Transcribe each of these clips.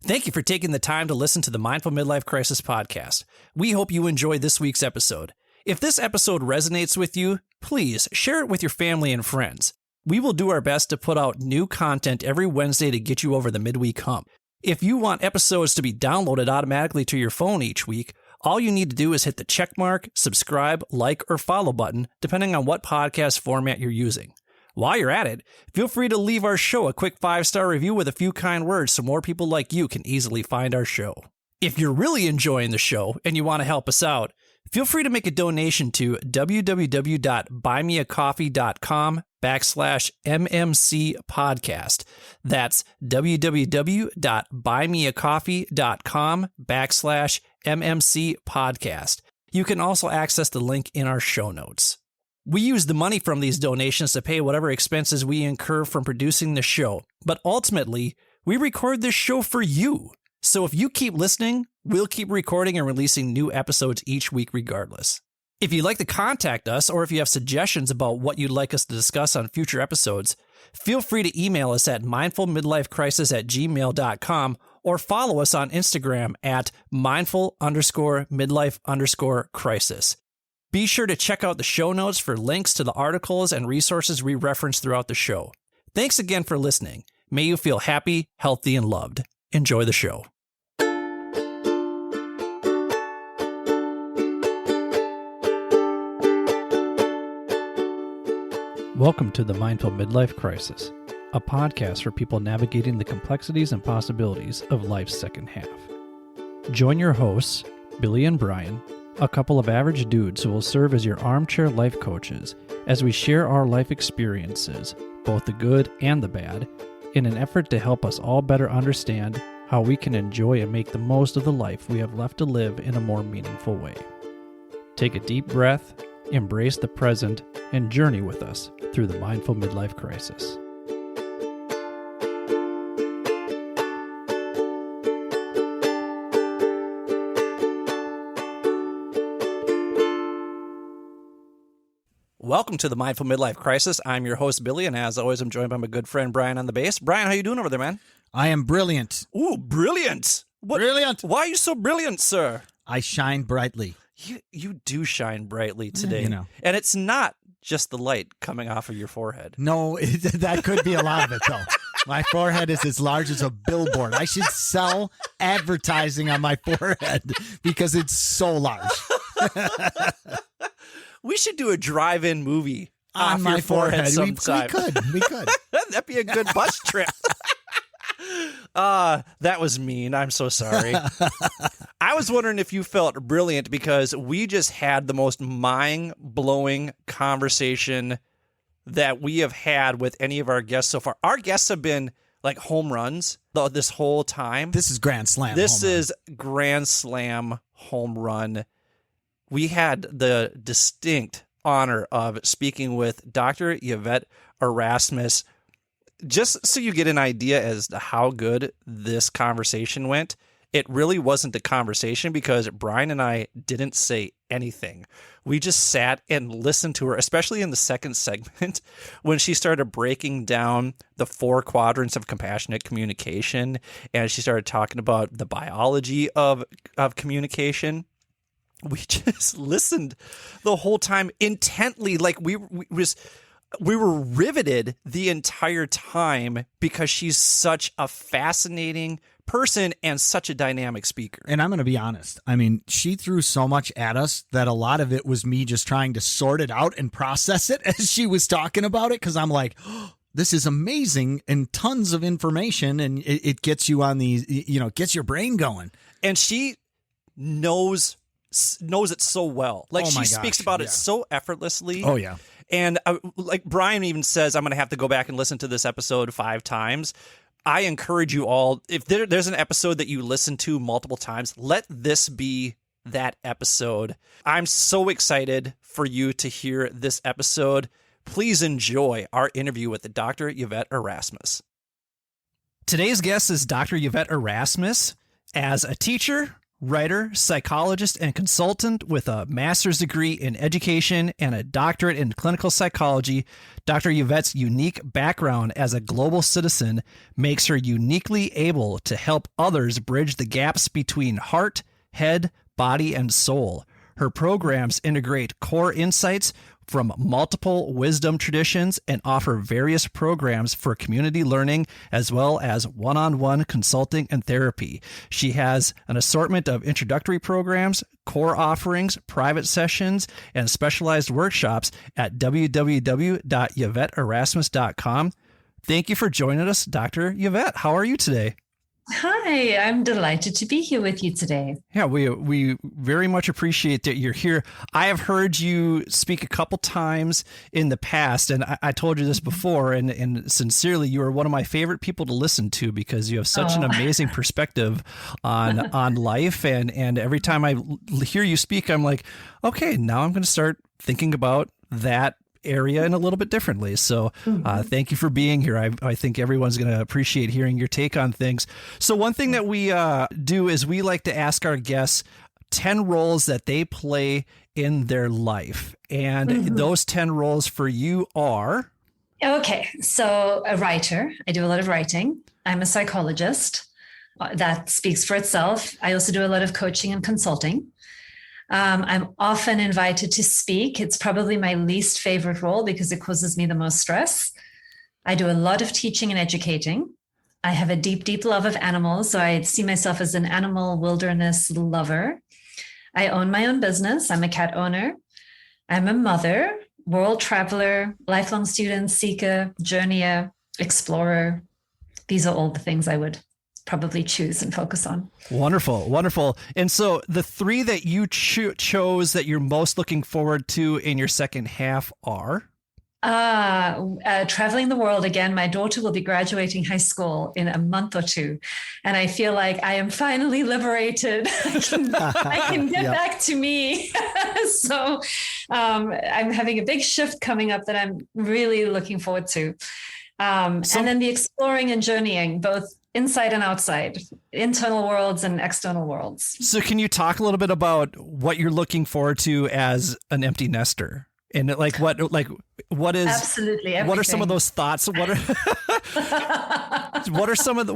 Thank you for taking the time to listen to the Mindful Midlife Crisis podcast. We hope you enjoyed this week's episode. If this episode resonates with you, please share it with your family and friends. We will do our best to put out new content every Wednesday to get you over the midweek hump. If you want episodes to be downloaded automatically to your phone each week, all you need to do is hit the checkmark, subscribe, like, or follow button, depending on what podcast format you're using. While you're at it, feel free to leave our show a quick 5-star review with a few kind words so more people like you can easily find our show. If you're really enjoying the show and you want to help us out, feel free to make a donation to www.buymeacoffee.com/MMC podcast. That's www.buymeacoffee.com/MMC podcast. You can also access the link in our show notes. We use the money from these donations to pay whatever expenses we incur from producing the show, but ultimately, we record this show for you. So if you keep listening, we'll keep recording and releasing new episodes each week regardless. If you'd like to contact us, or if you have suggestions about what you'd like us to discuss on future episodes, feel free to email us at mindfulmidlifecrisis@gmail.com or follow us on Instagram at mindful_midlife_crisis. Be sure to check out the show notes for links to the articles and resources we reference throughout the show. Thanks again for listening. May you feel happy, healthy, and loved. Enjoy the show. Welcome to the Mindful Midlife Crisis, a podcast for people navigating the complexities and possibilities of life's second half. Join your hosts, Billy and Brian, a couple of average dudes who will serve as your armchair life coaches as we share our life experiences, both the good and the bad, in an effort to help us all better understand how we can enjoy and make the most of the life we have left to live in a more meaningful way. Take a deep breath, embrace the present, and journey with us through the Mindful Midlife Crisis. Welcome to the Mindful Midlife Crisis. I'm your host, Billy, and as always, I'm joined by my good friend, Brian, on the bass. Brian, how you doing over there, man? I am brilliant. Ooh, brilliant. Brilliant. Why are you so brilliant, sir? I shine brightly. You do shine brightly today. You know. And it's not just the light coming off of your forehead. No, that could be a lot of it, though. My forehead is as large as a billboard. I should sell advertising on my forehead because it's so large. We should do a drive-in movie on my your forehead sometime. We could. That'd be a good bus trip. That was mean. I'm so sorry. I was wondering if you felt brilliant because we just had the most mind-blowing conversation that we have had with any of our guests so far. Our guests have been like home runs this whole time. This is Grand Slam. This is Grand Slam home run. We had the distinct honor of speaking with Dr. Yvette Erasmus. Just so you get an idea as to how good this conversation went, it really wasn't a conversation because Brian and I didn't say anything. We just sat and listened to her, especially in the second segment when she started breaking down the 4 quadrants of compassionate communication, and she started talking about the biology of communication. We just listened the whole time intently, like we were riveted the entire time because she's such a fascinating person and such a dynamic speaker. And I'm going to be honest. I mean, she threw so much at us that a lot of it was me just trying to sort it out and process it as she was talking about it. Cause I'm like, oh, this is amazing and tons of information. And it gets you on these, gets your brain going. And she knows it so well. Like she speaks about it so effortlessly. Oh yeah. And like Brian even says, I'm going to have to go back and listen to this episode 5 times. I encourage you all, if there's an episode that you listen to multiple times, let this be that episode. I'm so excited for you to hear this episode. Please enjoy our interview with Dr. Yvette Erasmus. Today's guest is Dr. Yvette Erasmus. As a teacher, Writer, psychologist, and consultant with a master's degree in education and a doctorate in clinical psychology, Dr. Yvette's unique background as a global citizen makes her uniquely able to help others bridge the gaps between heart, head, body, and soul. Her programs integrate core insights from multiple wisdom traditions and offer various programs for community learning as well as one-on-one consulting and therapy. She has an assortment of introductory programs, core offerings, private sessions, and specialized workshops at www.yvetteerasmus.com. Thank you for joining us, Dr. Yvette. How are you today? Hi, I'm delighted to be here with you today. Yeah, we very much appreciate that you're here. I have heard you speak a couple times in the past, and I told you this before, and sincerely, you are one of my favorite people to listen to because you have such an amazing perspective on life, and every time I hear you speak, I'm like, okay, now I'm going to start thinking about that area in a little bit differently. So thank you for being here. I think everyone's going to appreciate hearing your take on things. So one thing that we do is we like to ask our guests 10 roles that they play in their life. And those 10 roles for you are? Okay, so a writer. I do a lot of writing. I'm a psychologist. That speaks for itself. I also do a lot of coaching and consulting. I'm often invited to speak. It's probably my least favorite role because it causes me the most stress. I do a lot of teaching and educating. I have a deep, deep love of animals. So I see myself as an animal wilderness lover. I own my own business. I'm a cat owner. I'm a mother, world traveler, lifelong student, seeker, journeyer, explorer. These are all the things I would probably choose and focus on. Wonderful, wonderful. And so the three that you chose that you're most looking forward to in your second half are? Traveling the world again. My daughter will be graduating high school in a month or two. And I feel like I am finally liberated. I can get back to me. So I'm having a big shift coming up that I'm really looking forward to. And then the exploring and journeying, both inside and outside, internal worlds and external worlds. So can you talk a little bit about what you're looking forward to as an empty nester? And what is absolutely everything. What are some of those thoughts? What are some of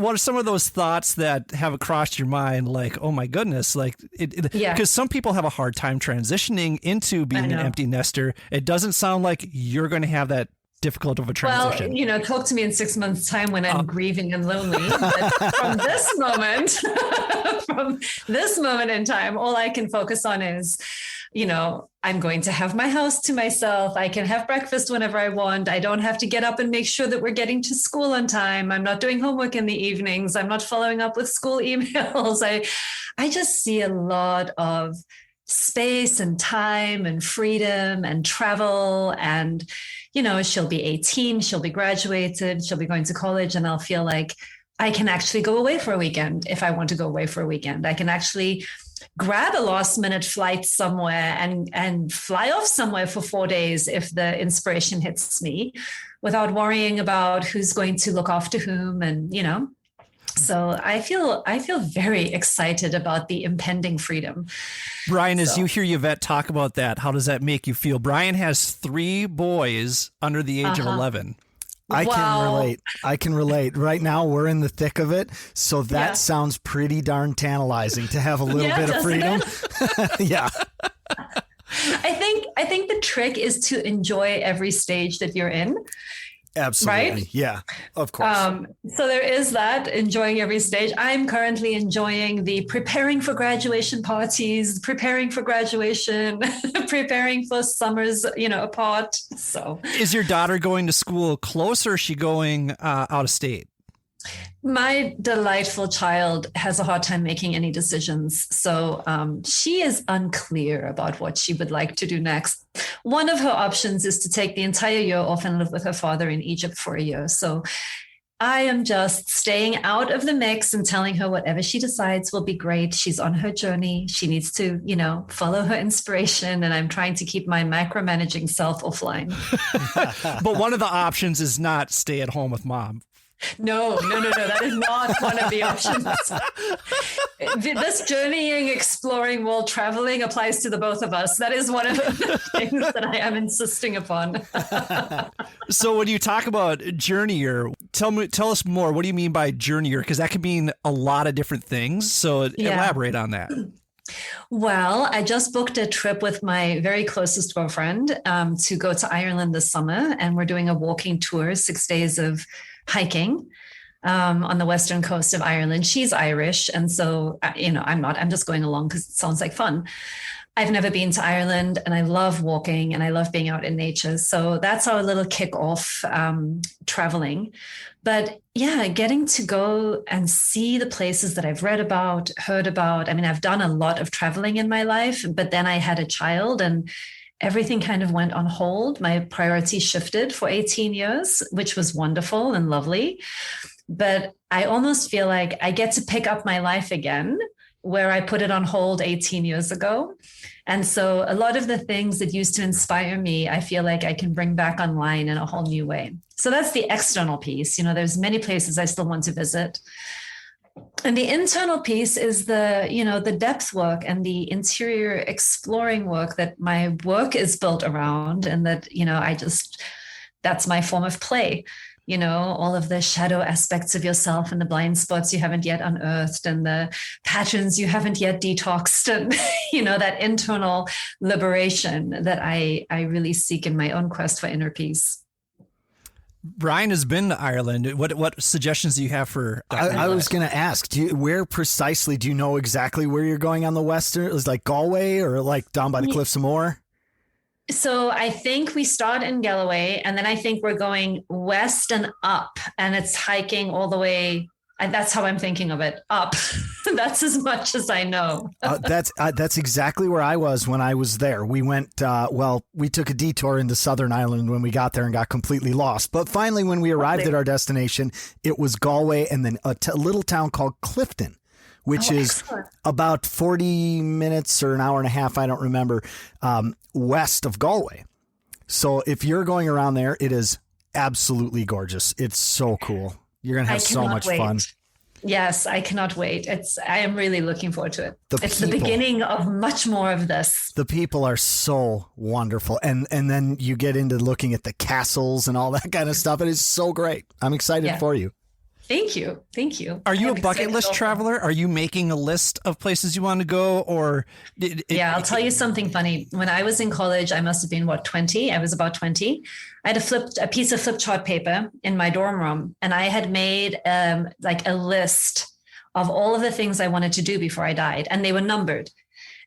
those thoughts that have crossed your mind? Like, oh my goodness, because some people have a hard time transitioning into being an empty nester. It doesn't sound like you're going to have that difficult of a transition. Well, talk to me in 6 months' time when I'm grieving and lonely. But from this moment in time, all I can focus on is, I'm going to have my house to myself. I can have breakfast whenever I want. I don't have to get up and make sure that we're getting to school on time. I'm not doing homework in the evenings. I'm not following up with school emails. I just see a lot of space and time and freedom and travel. And, she'll be 18, she'll be graduated, she'll be going to college, and I'll feel like I can actually go away for a weekend if I want to go away for a weekend. I can actually grab a last minute flight somewhere and fly off somewhere for 4 days if the inspiration hits me without worrying about who's going to look after whom. And, so I feel very excited about the impending freedom. Brian, as you hear Yvette talk about that, how does that make you feel? Brian has 3 boys under the age of 11. I can relate. Right now, we're in the thick of it. So that sounds pretty darn tantalizing to have a little bit of freedom. Yeah. I think the trick is to enjoy every stage that you're in. Absolutely. Right? Yeah, of course. So there is that, enjoying every stage. I'm currently enjoying the preparing for graduation parties, preparing for graduation, preparing for summers, apart. So is your daughter going to school close, or is she going out of state? My delightful child has a hard time making any decisions. So she is unclear about what she would like to do next. One of her options is to take the entire year off and live with her father in Egypt for a year. So I am just staying out of the mix and telling her whatever she decides will be great. She's on her journey. She needs to, follow her inspiration. And I'm trying to keep my micromanaging self offline. But one of the options is not stay at home with mom. No. That is not one of the options. This journeying, exploring, world traveling applies to the both of us. That is one of the things that I am insisting upon. So when you talk about journeyer, tell us more. What do you mean by journeyer? Because that can mean a lot of different things. So elaborate on that. Well, I just booked a trip with my very closest girlfriend to go to Ireland this summer. And we're doing a walking tour, 6 days of hiking on the western coast of Ireland. She's Irish. And so, I'm just going along because it sounds like fun. I've never been to Ireland and I love walking and I love being out in nature. So that's our little kick-off traveling. But yeah, getting to go and see the places that I've read about, heard about. I mean, I've done a lot of traveling in my life, but then I had a child and everything kind of went on hold. My priorities shifted for 18 years, which was wonderful and lovely. But I almost feel like I get to pick up my life again where I put it on hold 18 years ago. And so a lot of the things that used to inspire me, I feel like I can bring back online in a whole new way. So that's the external piece. There's many places I still want to visit. And the internal piece is the depth work and the interior exploring work that my work is built around. And that, that's my form of play. All of the shadow aspects of yourself and the blind spots you haven't yet unearthed and the patterns you haven't yet detoxed and, that internal liberation that I really seek in my own quest for inner peace. Brian has been to Ireland. What suggestions do you have for I was going to ask, where precisely do you know exactly where you're going on the western? Is it like Galway or like down by the Cliffs of Moher? So I think we start in Galloway and then I think we're going west and up and it's hiking all the way. And that's how I'm thinking of it. Up. That's as much as I know. That's exactly where I was when I was there. We went, we took a detour into Southern Ireland when we got there and got completely lost. But finally, when we arrived at our destination, it was Galway and then a little town called Clifton, which is about 40 minutes or an hour and a half, I don't remember, west of Galway. So if you're going around there, it is absolutely gorgeous. It's so cool. You're going to have so much fun. Yes, I cannot wait. I am really looking forward to it. It's the beginning of much more of this. The people are so wonderful. And then you get into looking at the castles and all that kind of stuff. It is so great. I'm excited for you. Thank you. Are you a bucket list traveler? Are you making a list of places you want to go? Or I'll tell you something funny. When I was in college, I must have been 20. I was about 20. I had a piece of flip chart paper in my dorm room, and I had made like a list of all of the things I wanted to do before I died, and they were numbered.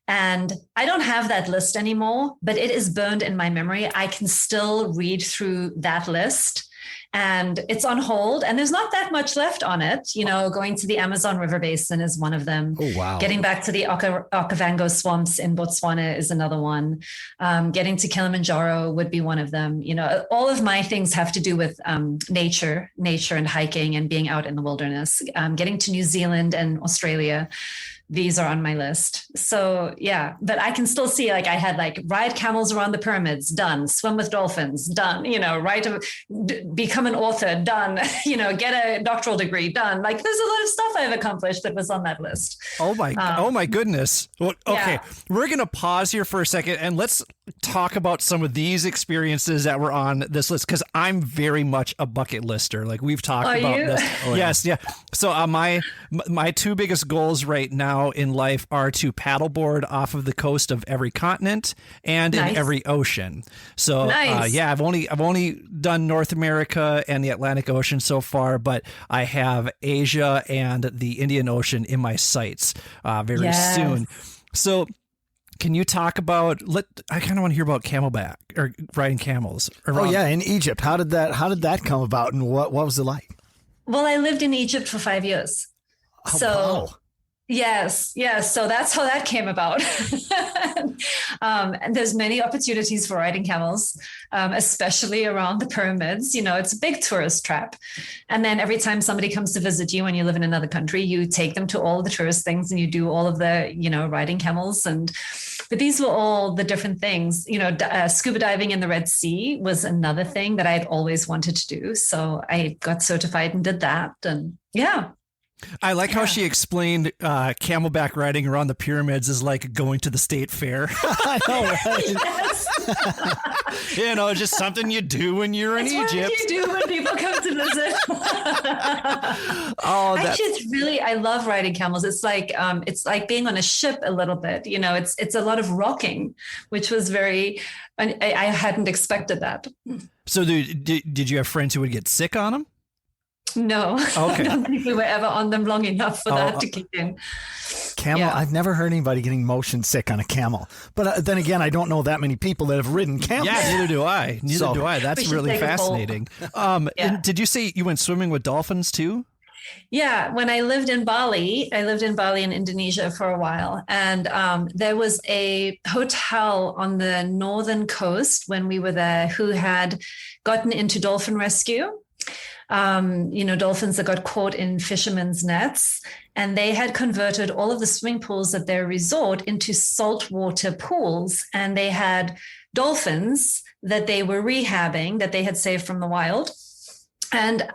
And I don't have that list anymore, but it is burned in my memory. I can still read through that list. And it's on hold and there's not that much left on it. Going to the Amazon River Basin is one of them. Oh, wow. Getting back to the Okavango swamps in Botswana is another one. Getting to Kilimanjaro would be one of them. All of my things have to do with nature and hiking and being out in the wilderness. Getting to New Zealand and Australia. These are on my list. So yeah, but I can still see, like I had ride camels around the pyramids, done. Swim with dolphins, done. Become an author, done. Get a doctoral degree, done. There's a lot of stuff I've accomplished that was on that list. Oh my goodness. Well, okay, we're gonna pause here for a second and let's talk about some of these experiences that were on this list because I'm very much a bucket lister. Like we've talked about this. Yes, yeah. So my two biggest goals right now in life are to paddleboard off of the coast of every continent and in every ocean. So I've only done North America and the Atlantic Ocean so far, but I have Asia and the Indian Ocean in my sights very soon. So can you talk about? I kind of want to hear about camelback or riding camels. In Egypt. How did that come about, and what was it like? Well, I lived in Egypt for 5 years. Wow. Yes. So that's how that came about. And there's many opportunities for riding camels, especially around the pyramids. It's a big tourist trap. And then every time somebody comes to visit you and you live in another country, you take them to all the tourist things and you do all of the, riding camels. And But these were all the different things. Scuba diving in the Red Sea was another thing that I'd always wanted to do. So I got certified and did that. And yeah. I like how she explained camelback riding around the pyramids is like going to the state fair. I know, right? Yes. Just something you do when you're in Egypt. What you do when people come to visit. Actually, I love riding camels. It's like being on a ship a little bit. It's a lot of rocking, which was I hadn't expected that. So did you have friends who would get sick on them? No, okay. I don't think we were ever on them long enough for that to kick in. Camel, Yeah. I've never heard anybody getting motion sick on a camel. But then again, I don't know that many people that have ridden camels. Yeah, neither do I. That's really fascinating. And did you say you went swimming with dolphins too? Yeah, when I lived in Bali, in Indonesia for a while. And there was a hotel on the northern coast when we were there who had gotten into dolphin rescue. Dolphins that got caught in fishermen's nets, and they had converted all of the swimming pools at their resort into saltwater pools. And they had dolphins that they were rehabbing that they had saved from the wild. And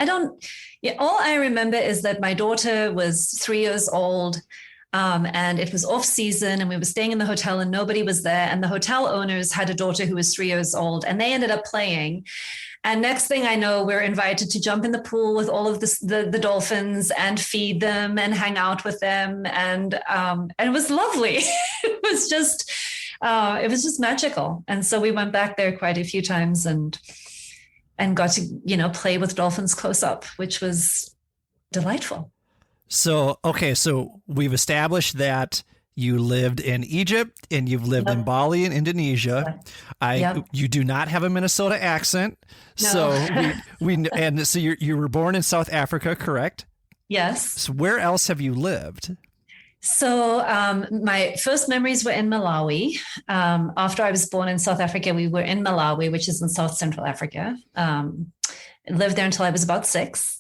all I remember is that my daughter was 3 years old. And it was off season and we were staying in the hotel and nobody was there. And the hotel owners had a daughter who was 3 years old and they ended up playing. And next thing I know, we're invited to jump in the pool with all of the dolphins and feed them and hang out with them. And it was lovely. It was just magical. And so we went back there quite a few times and got to, play with dolphins close up, which was delightful. So we've established that you lived in Egypt and you've lived in Bali and Indonesia. You do not have a Minnesota accent. No. So so you were born in South Africa, correct? Yes. So where else have you lived? So my first memories were in Malawi. After I was born in South Africa, we were in Malawi, which is in South Central Africa. Lived there until I was about 6.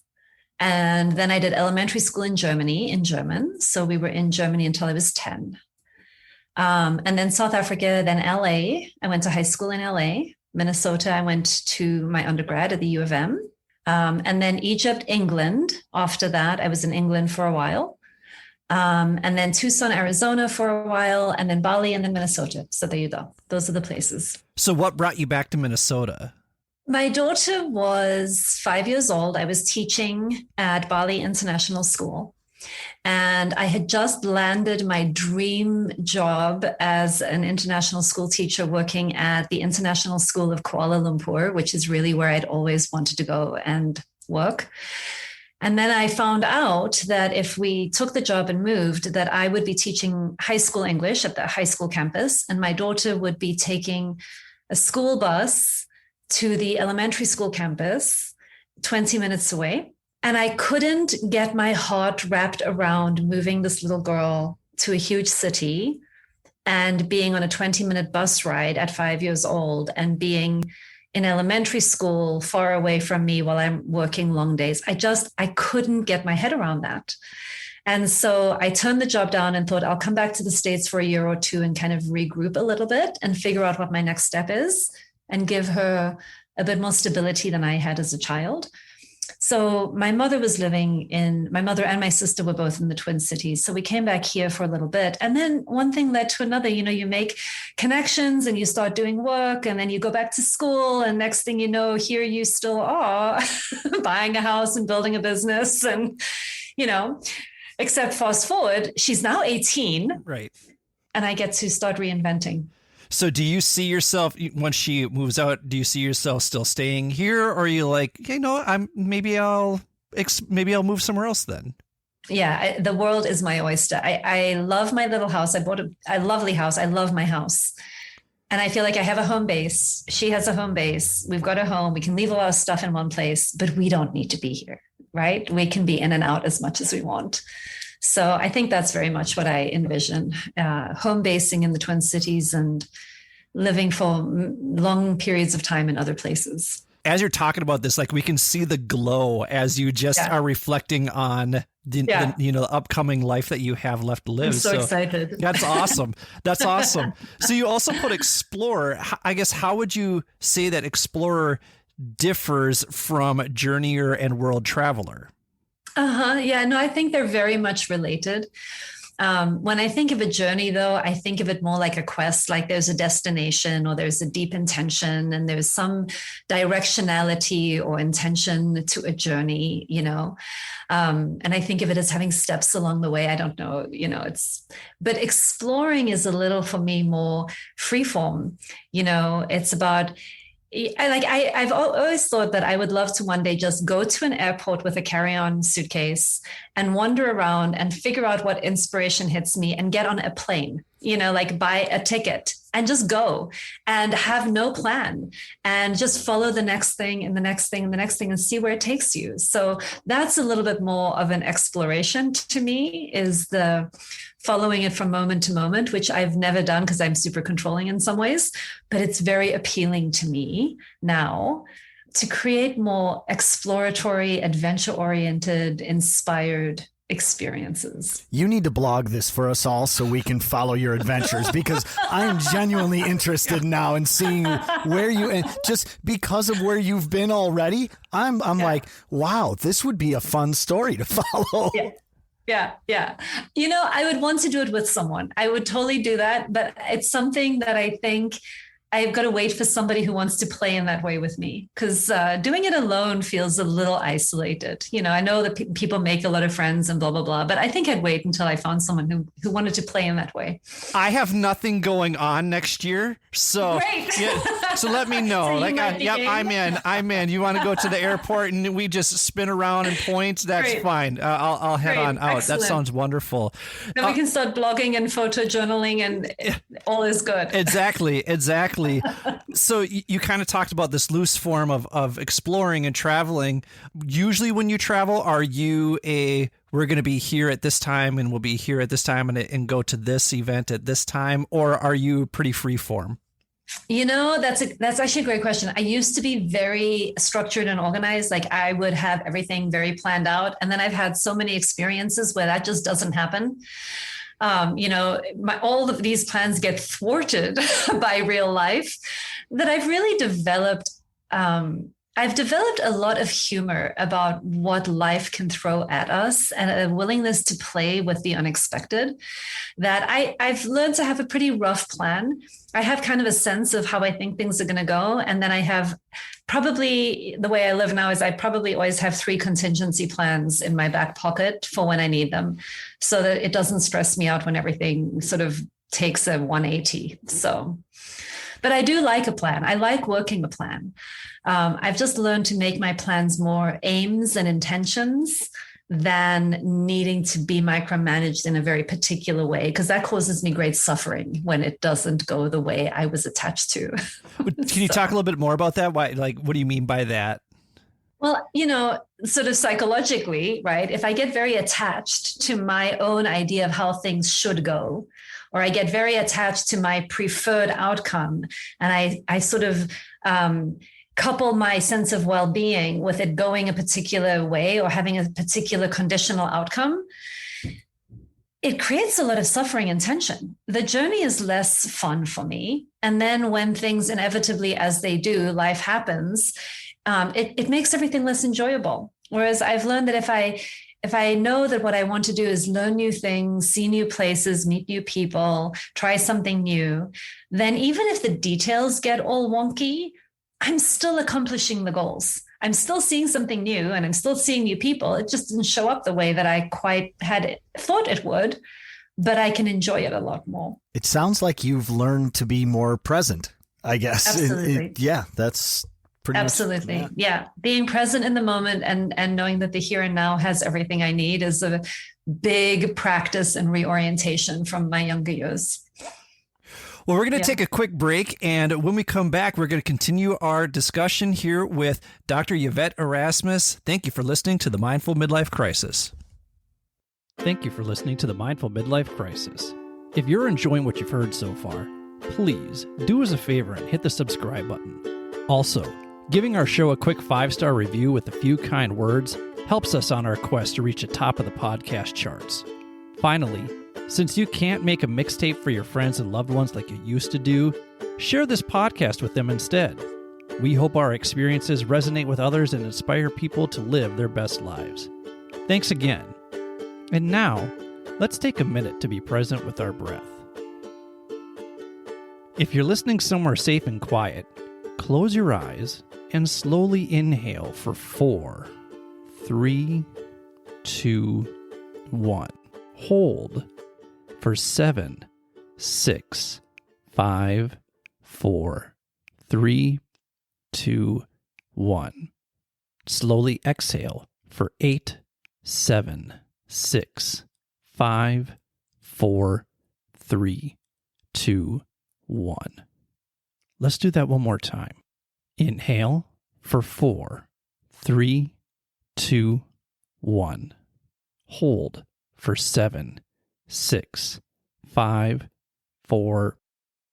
And then I did elementary school in Germany in German. So we were in Germany until I was 10. And then South Africa, then LA. I went to high school in LA. Minnesota, I went to my undergrad at the U of M. And then Egypt, England. After that, I was in England for a while. And then Tucson, Arizona for a while, and then Bali, and then Minnesota. So there you go. Those are the places. So what brought you back to Minnesota? My daughter was 5 years old. I was teaching at Bali International School. And I had just landed my dream job as an international school teacher working at the International School of Kuala Lumpur, which is really where I'd always wanted to go and work. And then I found out that if we took the job and moved, that I would be teaching high school English at the high school campus, and my daughter would be taking a school bus to the elementary school campus 20 minutes away. And I couldn't get my heart wrapped around moving this little girl to a huge city and being on a 20-minute bus ride at 5 years old and being in elementary school far away from me while I'm working long days. I couldn't get my head around that. And so I turned the job down and thought I'll come back to the States for a year or two and kind of regroup a little bit and figure out what my next step is and give her a bit more stability than I had as a child. So my mother and my sister were both in the Twin Cities. So we came back here for a little bit. And then one thing led to another. You make connections and you start doing work and then you go back to school. And next thing you know, here you still are buying a house and building a business. And, except fast forward, she's now 18. Right. And I get to start reinventing. So do you see yourself, once she moves out, do you see yourself still staying here? Or are you like, maybe I'll move somewhere else then? Yeah, the world is my oyster. I love my little house. I bought a lovely house. I love my house. And I feel like I have a home base. She has a home base. We've got a home. We can leave all our stuff in one place, but we don't need to be here, right? We can be in and out as much as we want. So I think that's very much what I envision, home basing in the Twin Cities and living for long periods of time in other places. As you're talking about this, like we can see the glow as you just are reflecting on the upcoming life that you have left to live. I'm so excited. That's awesome. That's awesome. So you also put explorer. I guess, how would you say that explorer differs from journeyer and world traveler? Yeah, no, I think they're very much related. When I think of a journey, though, I think of it more like a quest, like there's a destination or there's a deep intention and there's some directionality or intention to a journey, and I think of it as having steps along the way. I don't know, but exploring is a little, for me, more freeform. It's about, I've always thought that I would love to one day just go to an airport with a carry-on suitcase and wander around and figure out what inspiration hits me and get on a plane, buy a ticket and just go and have no plan and just follow the next thing and the next thing and the next thing and see where it takes you. So that's a little bit more of an exploration to me, is the following it from moment to moment, which I've never done because I'm super controlling in some ways, but it's very appealing to me now to create more exploratory, adventure-oriented, inspired experiences. You need to blog this for us all so we can follow your adventures, because I am genuinely interested now in seeing where you, and just because of where you've been already, I'm like, wow, this would be a fun story to follow. Yeah. I would want to do it with someone. I would totally do that, but it's something that I think I've got to wait for somebody who wants to play in that way with me, because doing it alone feels a little isolated. I know that people make a lot of friends and blah, blah, blah, but I think I'd wait until I found someone who wanted to play in that way. I have nothing going on next year. So, great. So let me know. So I'm in. You want to go to the airport and we just spin around and point? That's great. Fine. I'll head on out. Excellent. That sounds wonderful. Then we can start blogging and photojournaling and all is good. Exactly. So you kind of talked about this loose form of exploring and traveling. Usually when you travel, are you we're going to be here at this time and we'll be here at this time and go to this event at this time, or are you pretty free form? That's actually a great question. I used to be very structured and organized. Like I would have everything very planned out. And then I've had so many experiences where that just doesn't happen. All of these plans get thwarted by real life, that I've really developed. I've developed a lot of humor about what life can throw at us and a willingness to play with the unexpected, that I've learned to have a pretty rough plan. I have kind of a sense of how I think things are going to go. And then I have probably, the way I live now is I probably always have 3 contingency plans in my back pocket for when I need them, so that it doesn't stress me out when everything sort of takes a 180. So, but I do like a plan. I like working a plan. I've just learned to make my plans more aims and intentions than needing to be micromanaged in a very particular way, because that causes me great suffering when it doesn't go the way I was attached to. Can you talk a little bit more about that? Why, what do you mean by that? Well, sort of psychologically, right? If I get very attached to my own idea of how things should go, or I get very attached to my preferred outcome, and I sort of couple my sense of well-being with it going a particular way or having a particular conditional outcome, it creates a lot of suffering and tension. The journey is less fun for me. And then when things inevitably, as they do, life happens, it makes everything less enjoyable. Whereas I've learned that if I know that what I want to do is learn new things, see new places, meet new people, try something new, then even if the details get all wonky, I'm still accomplishing the goals. I'm still seeing something new and I'm still seeing new people. It just didn't show up the way that I quite had thought it would, but I can enjoy it a lot more. It sounds like you've learned to be more present, I guess. Absolutely. That's pretty Absolutely. much. Yeah. Being present in the moment and knowing that the here and now has everything I need is a big practice and reorientation from my younger years. Well, we're going to take a quick break, and when we come back, we're going to continue our discussion here with Dr. Yvette Erasmus. Thank you for listening to the Mindful Midlife Crisis. Thank you for listening to the Mindful Midlife Crisis. If you're enjoying what you've heard so far, please do us a favor and hit the subscribe button. Also, giving our show a quick 5-star review with a few kind words helps us on our quest to reach the top of the podcast charts. Finally, since you can't make a mixtape for your friends and loved ones like you used to do, share this podcast with them instead. We hope our experiences resonate with others and inspire people to live their best lives. Thanks again. And now, let's take a minute to be present with our breath. If you're listening somewhere safe and quiet, close your eyes and slowly inhale for 4, 3, 2, 1. Hold for 7, 6, 5, 4, 3, 2, 1. Slowly exhale for 8, 7, 6, 5, 4, 3, 2, 1. Let's do that one more time. Inhale for 4, 3, 2, 1. Hold for 7, 6, 5, 4,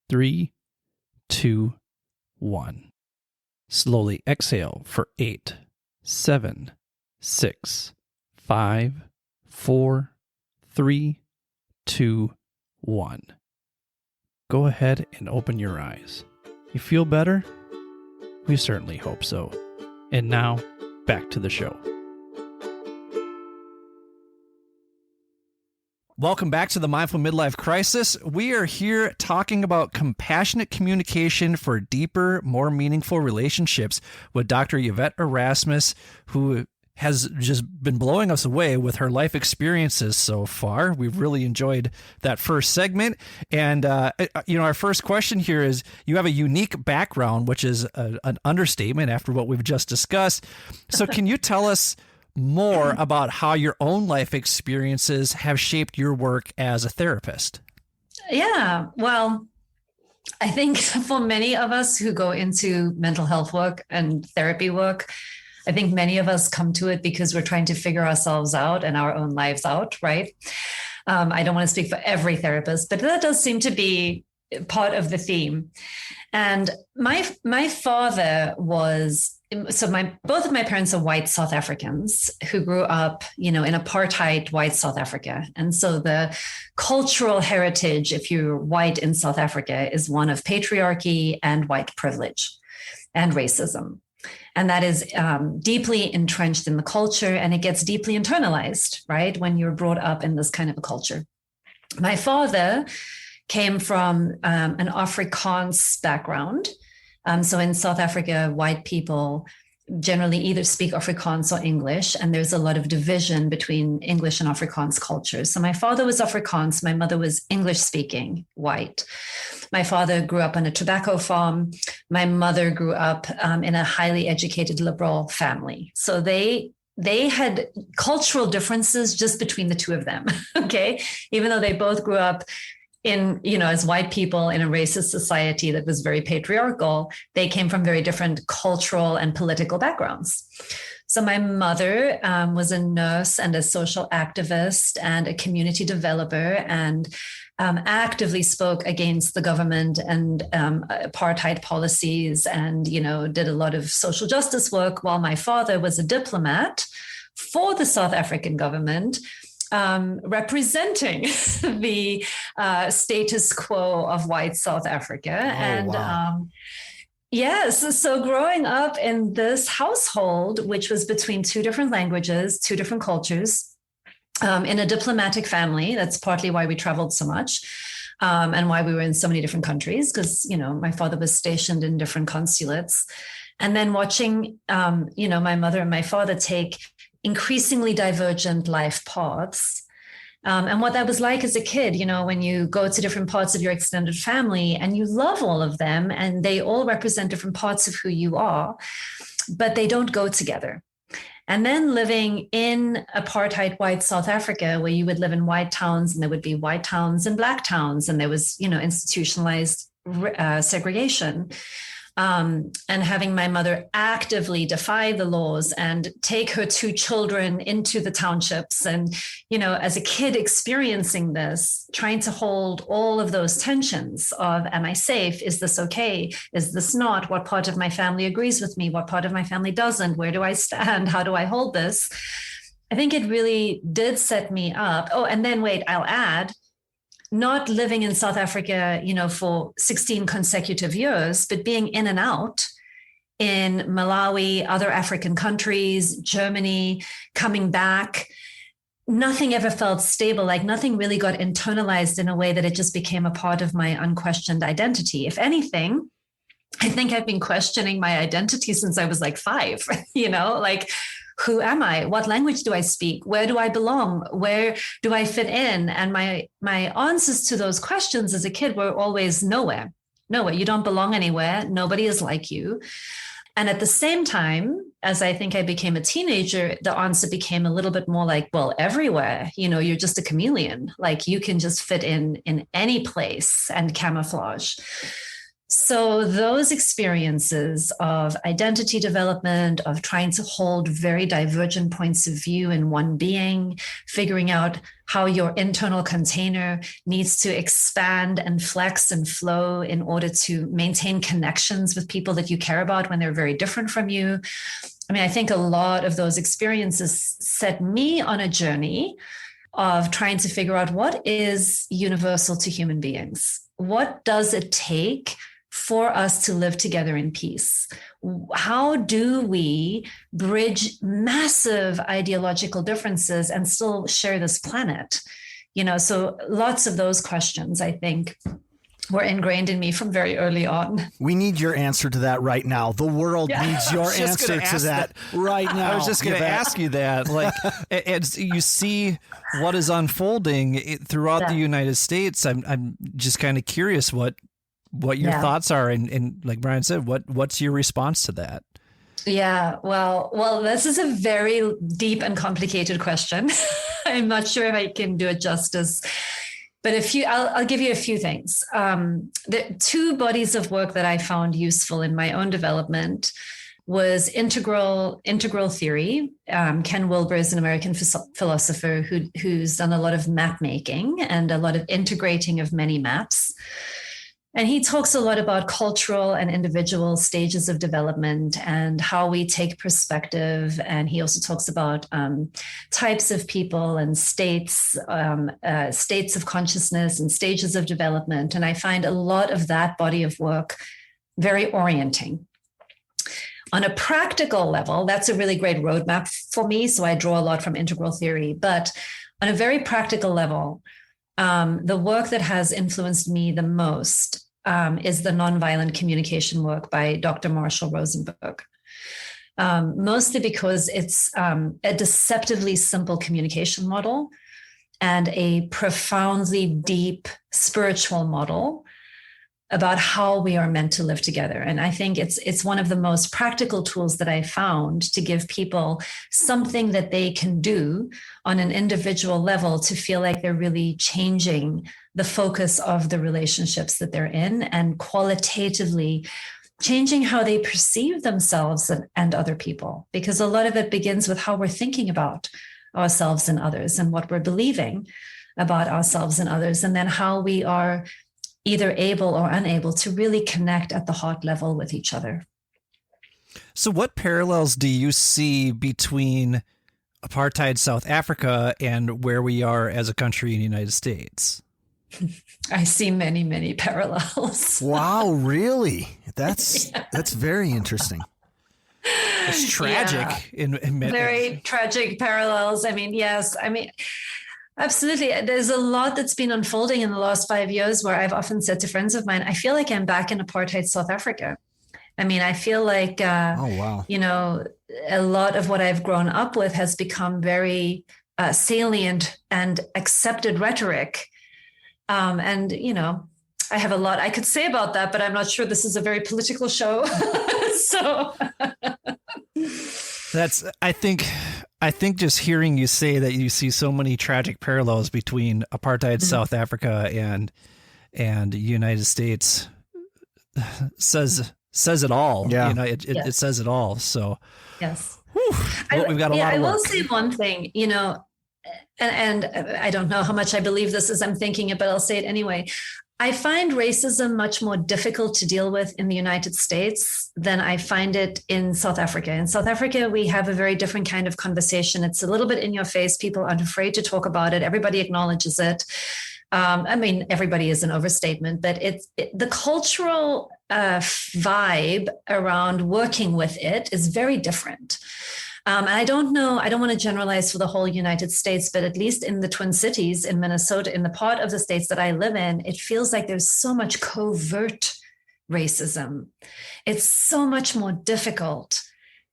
3, 2, 1. Slowly exhale for 8, 7, 6, 5, 4, 3, 2, 1. Go ahead and open your eyes. You feel better? We certainly hope so. And now, back to the show. Welcome back to the Mindful Midlife Crisis. We are here talking about compassionate communication for deeper, more meaningful relationships with Dr. Yvette Erasmus, who has just been blowing us away with her life experiences so far. We've really enjoyed that first segment. And, our first question here is, you have a unique background, which is an understatement after what we've just discussed. So can you tell us more about how your own life experiences have shaped your work as a therapist? Yeah, well, I think for many of us who go into mental health work and therapy work, I think many of us come to it because we're trying to figure ourselves out and our own lives out, right? I don't want to speak for every therapist, but that does seem to be part of the theme. And my father was, both of my parents are white South Africans who grew up, in apartheid white South Africa. And so the cultural heritage, if you're white in South Africa, is one of patriarchy and white privilege and racism. And that is deeply entrenched in the culture, and it gets deeply internalized, right, when you're brought up in this kind of a culture. My father came from an Afrikaans background. So in South Africa, white people generally either speak Afrikaans or English, and there's a lot of division between English and Afrikaans cultures. So my father was Afrikaans, my mother was English-speaking white. My father grew up on a tobacco farm. My mother grew up in a highly educated liberal family. So they had cultural differences just between the two of them, okay? Even though they both grew up in, as white people in a racist society that was very patriarchal, they came from very different cultural and political backgrounds. So my mother was a nurse and a social activist and a community developer, and actively spoke against the government and apartheid policies, and, did a lot of social justice work, while my father was a diplomat for the South African government, representing the status quo of white South Africa. Wow. Yes. So growing up in this household, which was between two different languages, two different cultures, in a diplomatic family, that's partly why we traveled so much, and why we were in so many different countries, because, my father was stationed in different consulates. And then watching, my mother and my father take increasingly divergent life paths. And what that was like as a kid, when you go to different parts of your extended family and you love all of them and they all represent different parts of who you are, but they don't go together. And then living in apartheid white South Africa, where you would live in white towns and there would be white towns and black towns, and there was, institutionalized segregation. and having my mother actively defy the laws and take her 2 children into the townships. And, as a kid experiencing this, trying to hold all of those tensions of, am I safe? Is this okay? Is this not? What part of my family agrees with me? What part of my family doesn't? Where do I stand? How do I hold this? I think it really did set me up. Oh, and then wait, I'll add, not living in South Africa, for 16 consecutive years, but being in and out in Malawi, other African countries, Germany, coming back. Nothing ever felt stable. Like nothing really got internalized in a way that it just became a part of my unquestioned identity. If anything, I think I've been questioning my identity since I was like 5, like, who am I? What language do I speak? Where do I belong? Where do I fit in? And my answers to those questions as a kid were always nowhere. You don't belong anywhere. Nobody is like you. And at the same time, as I think I became a teenager, the answer became a little bit more like, well, everywhere, you're just a chameleon. Like you can just fit in any place and camouflage. So those experiences of identity development, of trying to hold very divergent points of view in one being, figuring out how your internal container needs to expand and flex and flow in order to maintain connections with people that you care about when they're very different from you. I think a lot of those experiences set me on a journey of trying to figure out what is universal to human beings. What does it take for us to live together in peace? How do we bridge massive ideological differences and still share this planet? So lots of those questions, I think, were ingrained in me from very early on. We need your answer to that right now. The world needs your answer to that right now. I was just going to ask you that. Like, as you see what is unfolding throughout the United States, I'm just kind of curious what your thoughts are, and like Brian said, what's your response to that? Yeah, well, this is a very deep and complicated question. I'm not sure if I can do it justice, but I'll give you a few things. The 2 bodies of work that I found useful in my own development was integral theory. Ken Wilber is an American philosopher who's done a lot of map making and a lot of integrating of many maps. And he talks a lot about cultural and individual stages of development and how we take perspective. And he also talks about types of people and states of consciousness and stages of development. And I find a lot of that body of work very orienting. On a practical level, that's a really great roadmap for me. So I draw a lot from integral theory. But on a very practical level, the work that has influenced me the most is the nonviolent communication work by Dr. Marshall Rosenberg, mostly because it's a deceptively simple communication model and a profoundly deep spiritual model about how we are meant to live together. And I think it's one of the most practical tools that I found to give people something that they can do on an individual level to feel like they're really changing the focus of the relationships that they're in and qualitatively changing how they perceive themselves and other people. Because a lot of it begins with how we're thinking about ourselves and others and what we're believing about ourselves and others, and then how we are either able or unable to really connect at the heart level with each other. So what parallels do you see between apartheid South Africa and where we are as a country in the United States? I see many, many parallels. Wow, really? That's very interesting. It's tragic. Very tragic parallels. Yes. Absolutely. There's a lot that's been unfolding in the last 5 years where I've often said to friends of mine, I feel like I'm back in apartheid South Africa. I feel like, a lot of what I've grown up with has become very salient and accepted rhetoric. I have a lot I could say about that, but I'm not sure this is a very political show. So I think just hearing you say that you see so many tragic parallels between apartheid South Africa and the United States says says it all. Yeah. It says it all. So, yes. Well, we've got a lot of work. I will say one thing, and I don't know how much I believe this as I'm thinking it, but I'll say it anyway. I find racism much more difficult to deal with in the United States than I find it in South Africa. In South Africa, we have a very different kind of conversation. It's a little bit in your face. People aren't afraid to talk about it. Everybody acknowledges it. Everybody is an overstatement, but the cultural vibe around working with it is very different. And I don't want to generalize for the whole United States, but at least in the Twin Cities in Minnesota, in the part of the states that I live in, it feels like there's so much covert racism. It's so much more difficult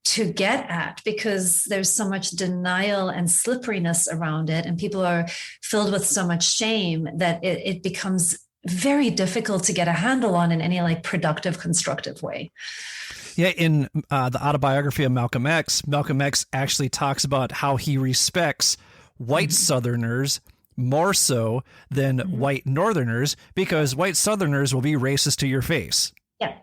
to get at because there's so much denial and slipperiness around it. And people are filled with so much shame that it becomes very difficult to get a handle on in any like productive, constructive way. Yeah, in the autobiography of Malcolm X actually talks about how he respects white Southerners more so than white Northerners, because white Southerners will be racist to your face.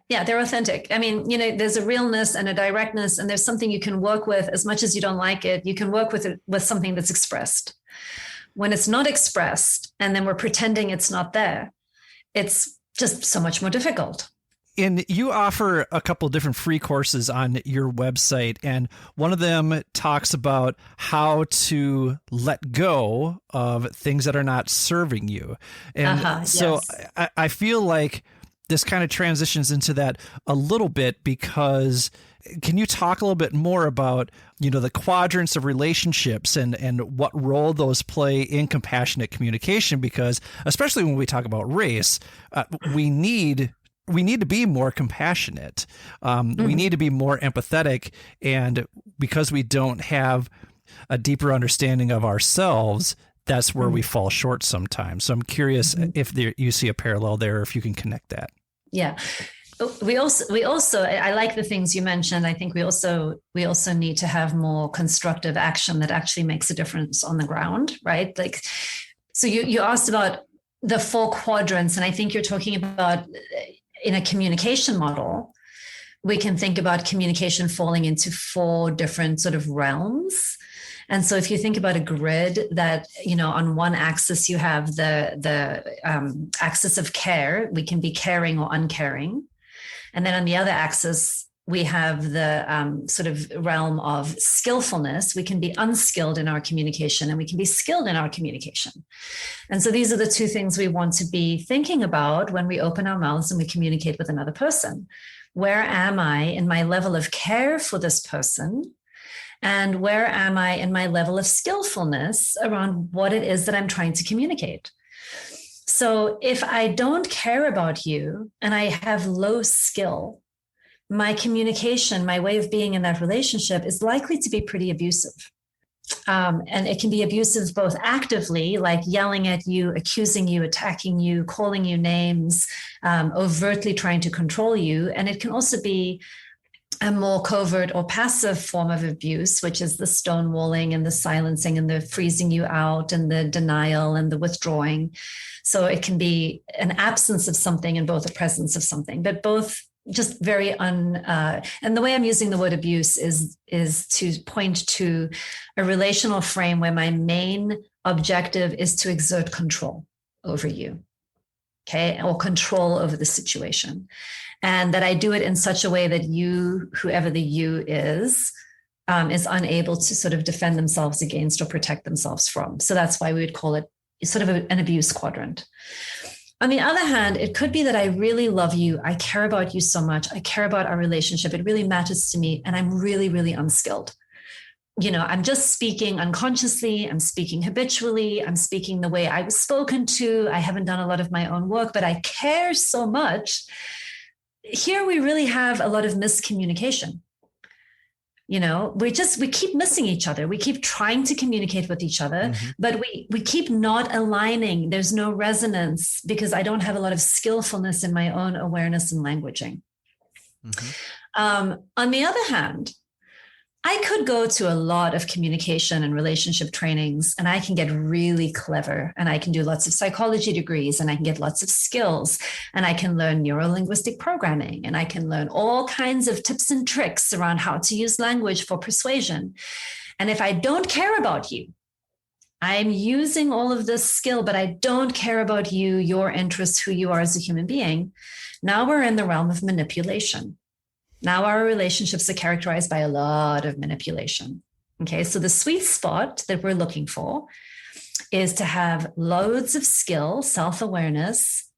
Yeah, they're authentic. I mean, there's a realness and a directness, and there's something you can work with as much as you don't like it. You can work with it with something that's expressed. When it's not expressed, and then we're pretending it's not there, it's just so much more difficult. And you offer a couple of different free courses on your website, and one of them talks about how to let go of things that are not serving you. And so yes. I feel like this kind of transitions into that a little bit, because can you talk a little bit more about, the quadrants of relationships and what role those play in compassionate communication? Because especially when we talk about race, we need to be more compassionate. We need to be more empathetic. And because we don't have a deeper understanding of ourselves, that's where we fall short sometimes. So I'm curious if you see a parallel there, or if you can connect that. Yeah. We also, I like the things you mentioned. I think we also need to have more constructive action that actually makes a difference on the ground, right? Like, so you asked about the 4 quadrants, and I think you're talking about in a communication model, we can think about communication falling into 4 different sort of realms. And so if you think about a grid that, on one axis, you have the axis of care, we can be caring or uncaring. And then on the other axis, we have the sort of realm of skillfulness. We can be unskilled in our communication, and we can be skilled in our communication. And so these are the 2 things we want to be thinking about when we open our mouths and we communicate with another person. Where am I in my level of care for this person? And where am I in my level of skillfulness around what it is that I'm trying to communicate? So if I don't care about you and I have low skill, my communication, my way of being in that relationship is likely to be pretty abusive. And it can be abusive both actively, like yelling at you, accusing you, attacking you, calling you names, overtly trying to control you. And it can also be a more covert or passive form of abuse, which is the stonewalling and the silencing and the freezing you out and the denial and the withdrawing. So it can be an absence of something and both a presence of something, but both just very and the way I'm using the word abuse is to point to a relational frame where my main objective is to exert control over you, okay, or control over the situation. And that I do it in such a way that you, whoever the you is unable to sort of defend themselves against or protect themselves from. So that's why we would call it sort of an abuse quadrant. On the other hand, it could be that I really love you. I care about you so much. I care about our relationship. It really matters to me. And I'm really, really unskilled. I'm just speaking unconsciously. I'm speaking habitually. I'm speaking the way I was spoken to. I haven't done a lot of my own work, but I care so much. Here we really have a lot of miscommunication. We keep missing each other. We keep trying to communicate with each other, but we keep not aligning. There's no resonance because I don't have a lot of skillfulness in my own awareness and languaging. On the other hand, I could go to a lot of communication and relationship trainings, and I can get really clever, and I can do lots of psychology degrees, and I can get lots of skills, and I can learn neuro-linguistic programming, and I can learn all kinds of tips and tricks around how to use language for persuasion. And if I don't care about you, I'm using all of this skill, but I don't care about you, your interests, who you are as a human being. Now we're in the realm of manipulation. Now our relationships are characterized by a lot of manipulation. Okay, so the sweet spot that we're looking for is to have loads of skill, self-awareness,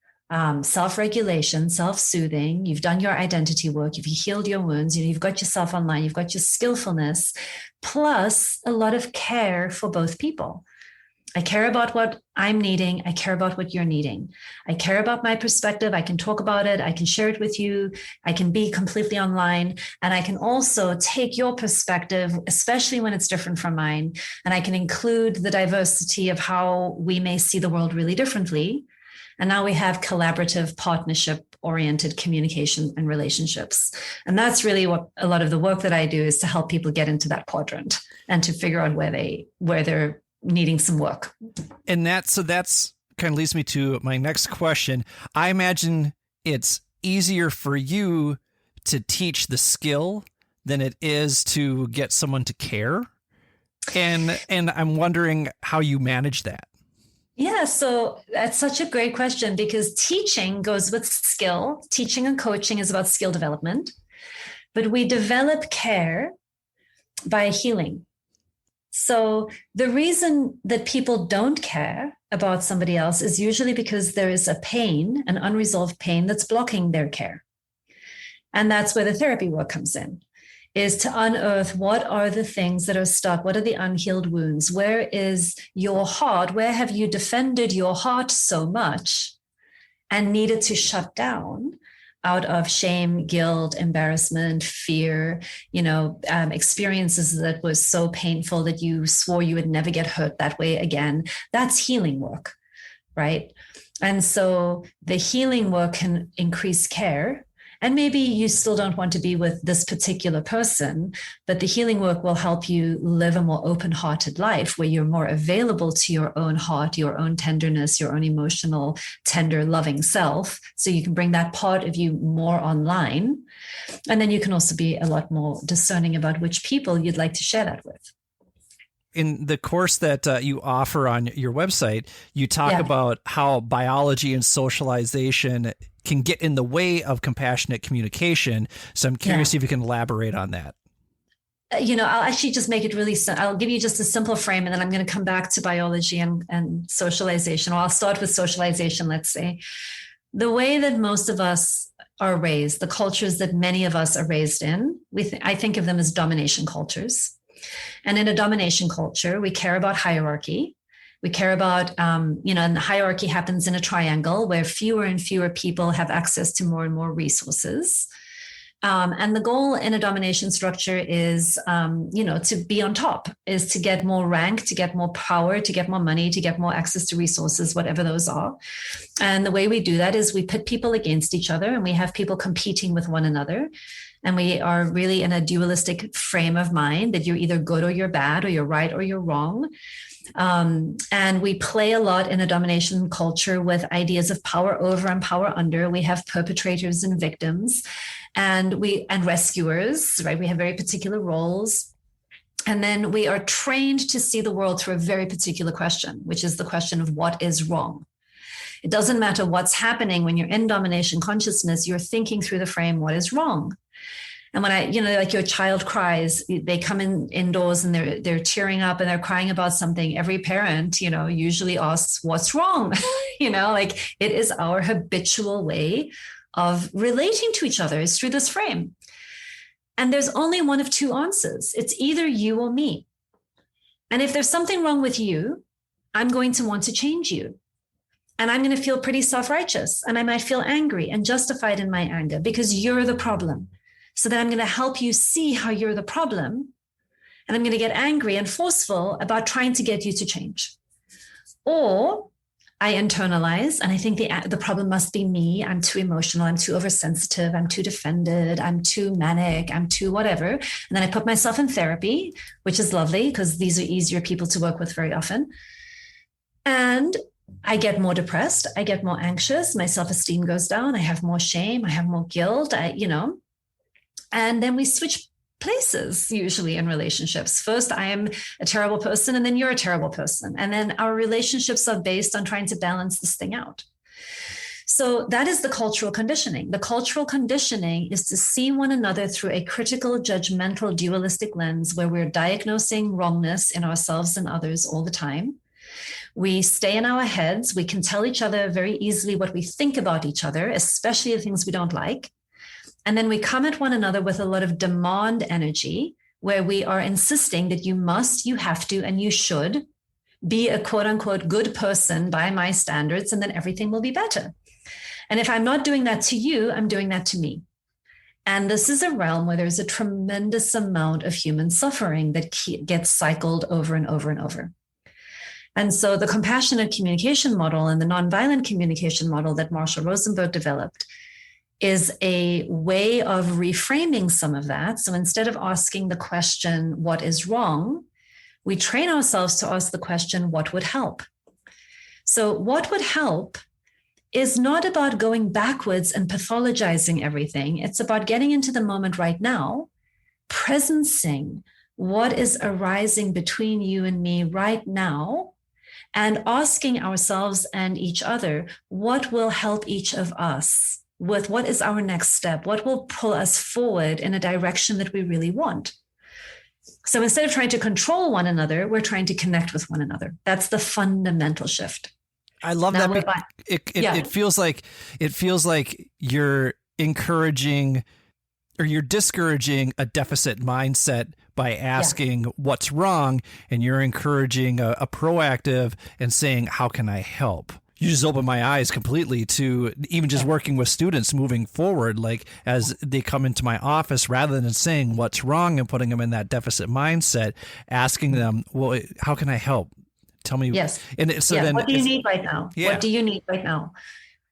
self-regulation, self-soothing. You've done your identity work. You've healed your wounds. You've got yourself online. You've got your skillfulness, plus a lot of care for both people. I care about what I'm needing. I care about what you're needing. I care about my perspective. I can talk about it. I can share it with you. I can be completely online. And I can also take your perspective, especially when it's different from mine. And I can include the diversity of how we may see the world really differently. And now we have collaborative, partnership-oriented communication and relationships. And that's really what a lot of the work that I do is to help people get into that quadrant and to figure out where they're needing some work. And that's kind of leads me to my next question. I imagine it's easier for you to teach the skill than it is to get someone to care. And I'm wondering how you manage that. Yeah, so that's such a great question, because teaching goes with skill. Teaching and coaching is about skill development, but we develop care by healing. So the reason that people don't care about somebody else is usually because there is a pain, an unresolved pain that's blocking their care. And that's where the therapy work comes in, is to unearth what are the things that are stuck, what are the unhealed wounds, where is your heart, where have you defended your heart so much and needed to shut down out of shame, guilt, embarrassment, fear, experiences that was so painful that you swore you would never get hurt that way again. That's healing work, right? And so the healing work can increase care. And maybe you still don't want to be with this particular person, but the healing work will help you live a more open-hearted life where you're more available to your own heart, your own tenderness, your own emotional, tender, loving self. So you can bring that part of you more online. And then you can also be a lot more discerning about which people you'd like to share that with. In the course that you offer on your website, you talk about how biology and socialization can get in the way of compassionate communication. So I'm curious if you can elaborate on that. I'll actually just make it really simple. I'll give you just a simple frame, and then I'm going to come back to biology and socialization. Or I'll start with socialization, let's say. The way that most of us are raised, the cultures that many of us are raised in, I think of them as domination cultures. And in a domination culture, we care about hierarchy. We care about, and the hierarchy happens in a triangle where fewer and fewer people have access to more and more resources. And the goal in a domination structure is, to be on top, is to get more rank, to get more power, to get more money, to get more access to resources, whatever those are. And the way we do that is we pit people against each other, and we have people competing with one another. And we are really in a dualistic frame of mind that you're either good or you're bad, or you're right or you're wrong. And we play a lot in a domination culture with ideas of power over and power under. We have perpetrators and victims, and rescuers, right? We have very particular roles. And then we are trained to see the world through a very particular question, which is the question of what is wrong. It doesn't matter what's happening when you're in domination consciousness, you're thinking through the frame, what is wrong? And when like your child cries, they come indoors and they're tearing up and they're crying about something. Every parent, usually asks, what's wrong? It is our habitual way of relating to each other is through this frame. And there's only one of two answers. It's either you or me. And if there's something wrong with you, I'm going to want to change you. And I'm going to feel pretty self-righteous. And I might feel angry and justified in my anger because you're the problem. So then I'm going to help you see how you're the problem. And I'm going to get angry and forceful about trying to get you to change. Or I internalize, and I think the problem must be me. I'm too emotional. I'm too oversensitive. I'm too defended. I'm too manic. I'm too whatever. And then I put myself in therapy, which is lovely because these are easier people to work with very often. And I get more depressed. I get more anxious. My self-esteem goes down. I have more shame. I have more guilt. And then we switch places usually in relationships. First, I am a terrible person, and then you're a terrible person. And then our relationships are based on trying to balance this thing out. So that is the cultural conditioning. The cultural conditioning is to see one another through a critical, judgmental, dualistic lens where we're diagnosing wrongness in ourselves and others all the time. We stay in our heads. We can tell each other very easily what we think about each other, especially the things we don't like. And then we come at one another with a lot of demand energy where we are insisting that you must, you have to, and you should be a quote unquote good person by my standards, and then everything will be better. And if I'm not doing that to you, I'm doing that to me. And this is a realm where there's a tremendous amount of human suffering that gets cycled over and over and over. And so the compassionate communication model and the nonviolent communication model that Marshall Rosenberg developed is a way of reframing some of that. So instead of asking the question, what is wrong, we train ourselves to ask the question, what would help? So what would help is not about going backwards and pathologizing everything. It's about getting into the moment right now, presencing what is arising between you and me right now, and asking ourselves and each other, what will help each of us? With what is our next step? What will pull us forward in a direction that we really want? So instead of trying to control one another, we're trying to connect with one another. That's the fundamental shift. I love Now, that. It feels like you're encouraging or you're discouraging a deficit mindset by asking what's wrong, and you're encouraging a proactive and saying, how can I help? You just open my eyes completely to even just working with students moving forward, like as they come into my office, rather than saying what's wrong and putting them in that deficit mindset, asking them, well, how can I help? Tell me. Yes. And so then what do you need right now? Yeah. What do you need right now?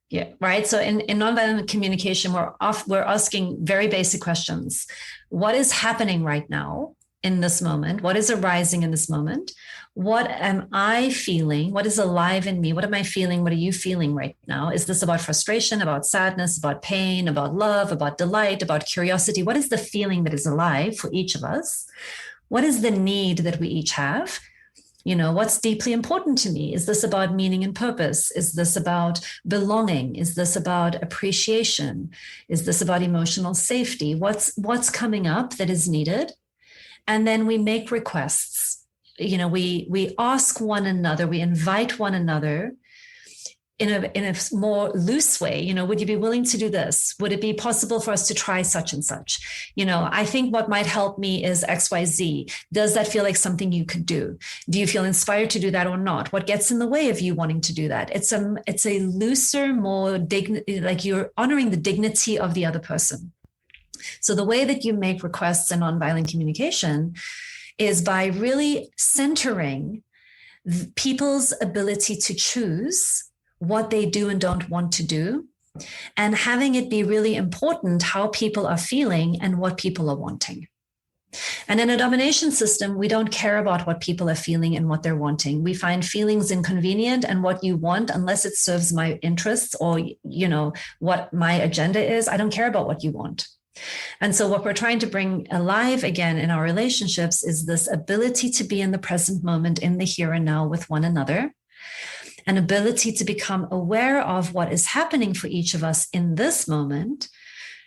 Yeah. Right. So in nonviolent communication, we're asking very basic questions. What is happening right now in this moment? What is arising in this moment? What am I feeling? What is alive in me? What am I feeling? What are you feeling right now? Is this about frustration, about sadness, about pain, about love, about delight, about curiosity? What is the feeling that is alive for each of us? What is the need that we each have? You know, what's deeply important to me? Is this about meaning and purpose? Is this about belonging? Is this about appreciation? Is this about emotional safety? What's coming up that is needed? And then we make requests. You know, we ask one another, we invite one another in a more loose way. You know, would you be willing to do this? Would it be possible for us to try such and such? You know, I think what might help me is XYZ. Does that feel like something you could do? Do you feel inspired to do that or not? What gets in the way of you wanting to do that? It's a looser, more like you're honoring the dignity of the other person. So the way that you make requests in nonviolent communication is by really centering people's ability to choose what they do and don't want to do, and having it be really important how people are feeling and what people are wanting. And in a domination system, we don't care about what people are feeling and what they're wanting. We find feelings inconvenient, and what you want, unless it serves my interests or, you know, what my agenda is, I don't care about what you want. And so what we're trying to bring alive again in our relationships is this ability to be in the present moment, in the here and now with one another, an ability to become aware of what is happening for each of us in this moment,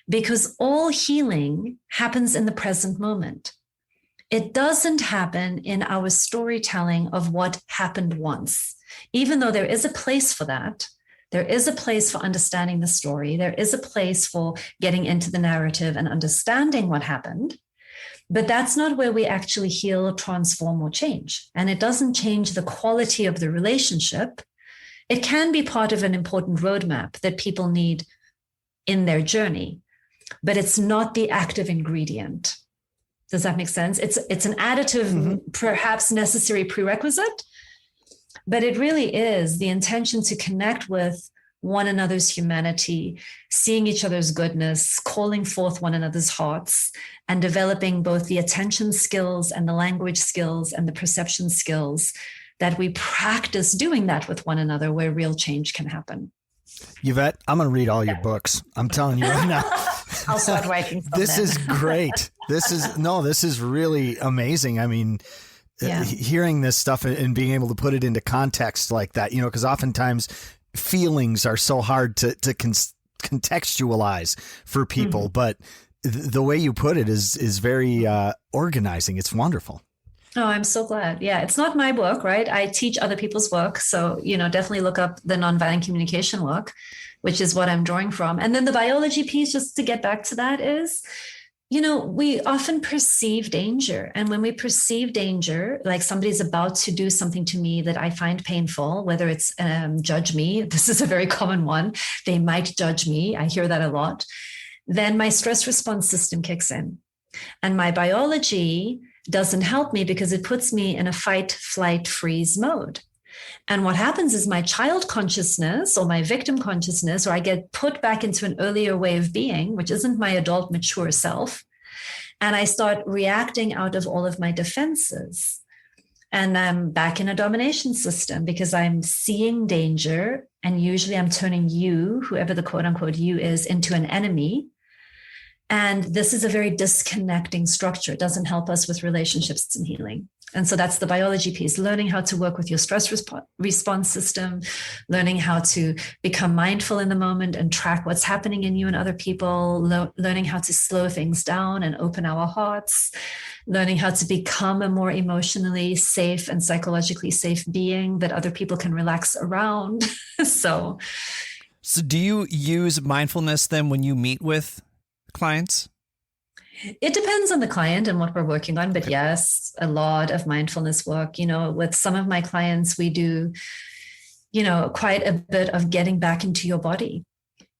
because all healing happens in the present moment. It doesn't happen in our storytelling of what happened once, even though there is a place for that. There is a place for understanding the story. There is a place for getting into the narrative and understanding what happened. But that's not where we actually heal, transform, or change. And it doesn't change the quality of the relationship. It can be part of an important roadmap that people need in their journey, but it's not the active ingredient. Does that make sense? It's an additive, perhaps necessary prerequisite, But it really is the intention to connect with one another's humanity, seeing each other's goodness, calling forth one another's hearts, and developing both the attention skills and the language skills and the perception skills that we practice doing that with one another, where real change can happen. Yvette, I'm going to read all your books. I'm telling you right now. I'll start writing some. This is great. This is really amazing. I mean, hearing this stuff and being able to put it into context like that, because oftentimes feelings are so hard to contextualize for people, but the way you put it is very organizing. It's wonderful. Oh, I'm so glad. Yeah, it's not my book, right? I teach other people's work. So, definitely look up the nonviolent communication work, which is what I'm drawing from. And then the biology piece, just to get back to that, is, we often perceive danger. And when we perceive danger, like somebody's about to do something to me that I find painful, whether it's judge me, this is a very common one. They might judge me. I hear that a lot. Then my stress response system kicks in. And my biology doesn't help me because it puts me in a fight, flight, freeze mode. And what happens is my child consciousness or my victim consciousness, or I get put back into an earlier way of being, which isn't my adult mature self. And I start reacting out of all of my defenses. And I'm back in a domination system because I'm seeing danger. And usually I'm turning you, whoever the quote unquote you is, into an enemy. And this is a very disconnecting structure. It doesn't help us with relationships and healing. And so that's the biology piece, learning how to work with your stress response system, learning how to become mindful in the moment and track what's happening in you and other people, learning how to slow things down and open our hearts, learning how to become a more emotionally safe and psychologically safe being that other people can relax around. So do you use mindfulness then when you meet with clients? It depends on the client and what we're working on, but yes, a lot of mindfulness work. With some of my clients, we do, quite a bit of getting back into your body.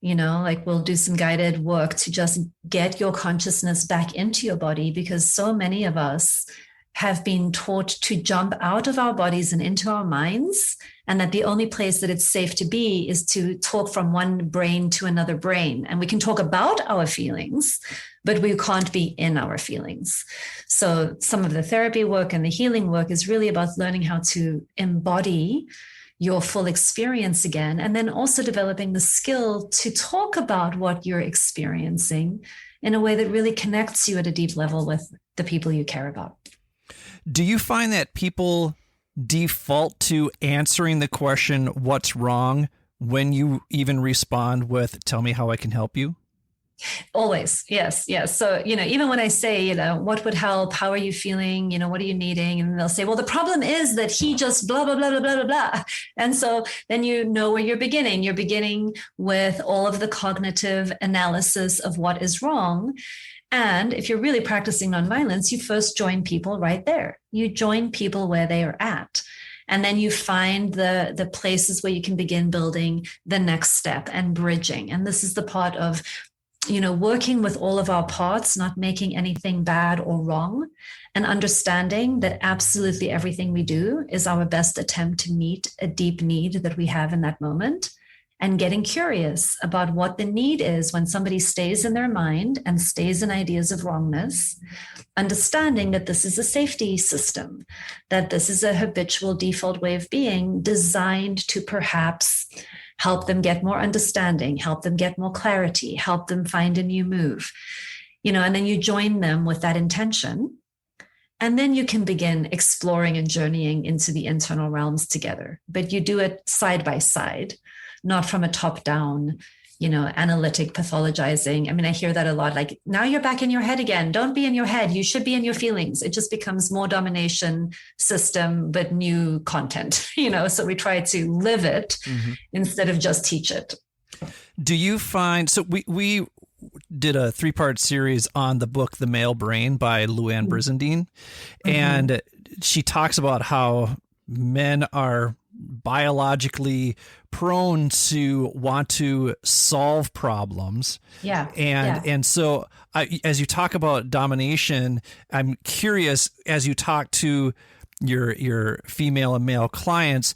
Like we'll do some guided work to just get your consciousness back into your body, because so many of us have been taught to jump out of our bodies and into our minds, and that the only place that it's safe to be is to talk from one brain to another brain. And we can talk about our feelings, but we can't be in our feelings. So some of the therapy work and the healing work is really about learning how to embody your full experience again, and then also developing the skill to talk about what you're experiencing in a way that really connects you at a deep level with the people you care about. Do you find that people default to answering the question, what's wrong, when you even respond with, tell me how I can help you? Always. Yes. So, even when I say, what would help? How are you feeling? What are you needing? And they'll say, well, the problem is that he just blah, blah, blah, blah, blah, blah. And so then you know where you're beginning. You're beginning with all of the cognitive analysis of what is wrong. And if you're really practicing nonviolence, you first join people right there. You join people where they are at. And then you find the places where you can begin building the next step and bridging. And this is the part of, working with all of our parts, not making anything bad or wrong, and understanding that absolutely everything we do is our best attempt to meet a deep need that we have in that moment. And getting curious about what the need is when somebody stays in their mind and stays in ideas of wrongness, understanding that this is a safety system, that this is a habitual default way of being designed to perhaps help them get more understanding, help them get more clarity, help them find a new move, and then you join them with that intention. And then you can begin exploring and journeying into the internal realms together, but you do it side by side, not from a top-down, analytic pathologizing. I mean, I hear that a lot, like, now you're back in your head again. Don't be in your head. You should be in your feelings. It just becomes more domination system, but new content, so we try to live it instead of just teach it. Do you find, so we did a 3-part series on the book, The Male Brain by Luann Brizendine. And she talks about how men are biologically prone to want to solve problems. And so as you talk about domination, I'm curious, as you talk to your female and male clients.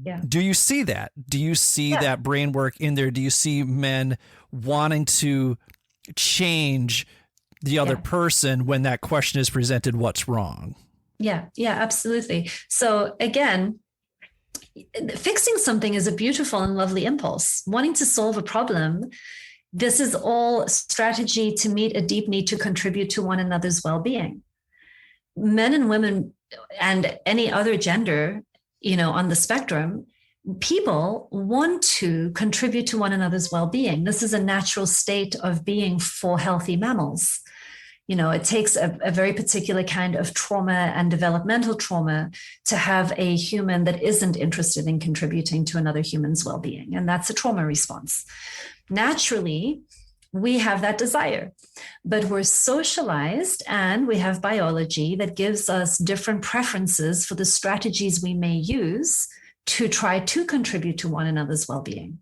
Yeah. Do you see that? Do you see that brain work in there? Do you see men wanting to change the other person when that question is presented, what's wrong? Yeah, absolutely. So again, fixing something is a beautiful and lovely impulse. Wanting to solve a problem, this is all strategy to meet a deep need to contribute to one another's well-being. Men and women and any other gender, on the spectrum, people want to contribute to one another's well-being. This is a natural state of being for healthy mammals. It takes a very particular kind of trauma and developmental trauma to have a human that isn't interested in contributing to another human's well-being. And that's a trauma response. Naturally, we have that desire, but we're socialized and we have biology that gives us different preferences for the strategies we may use to try to contribute to one another's well-being.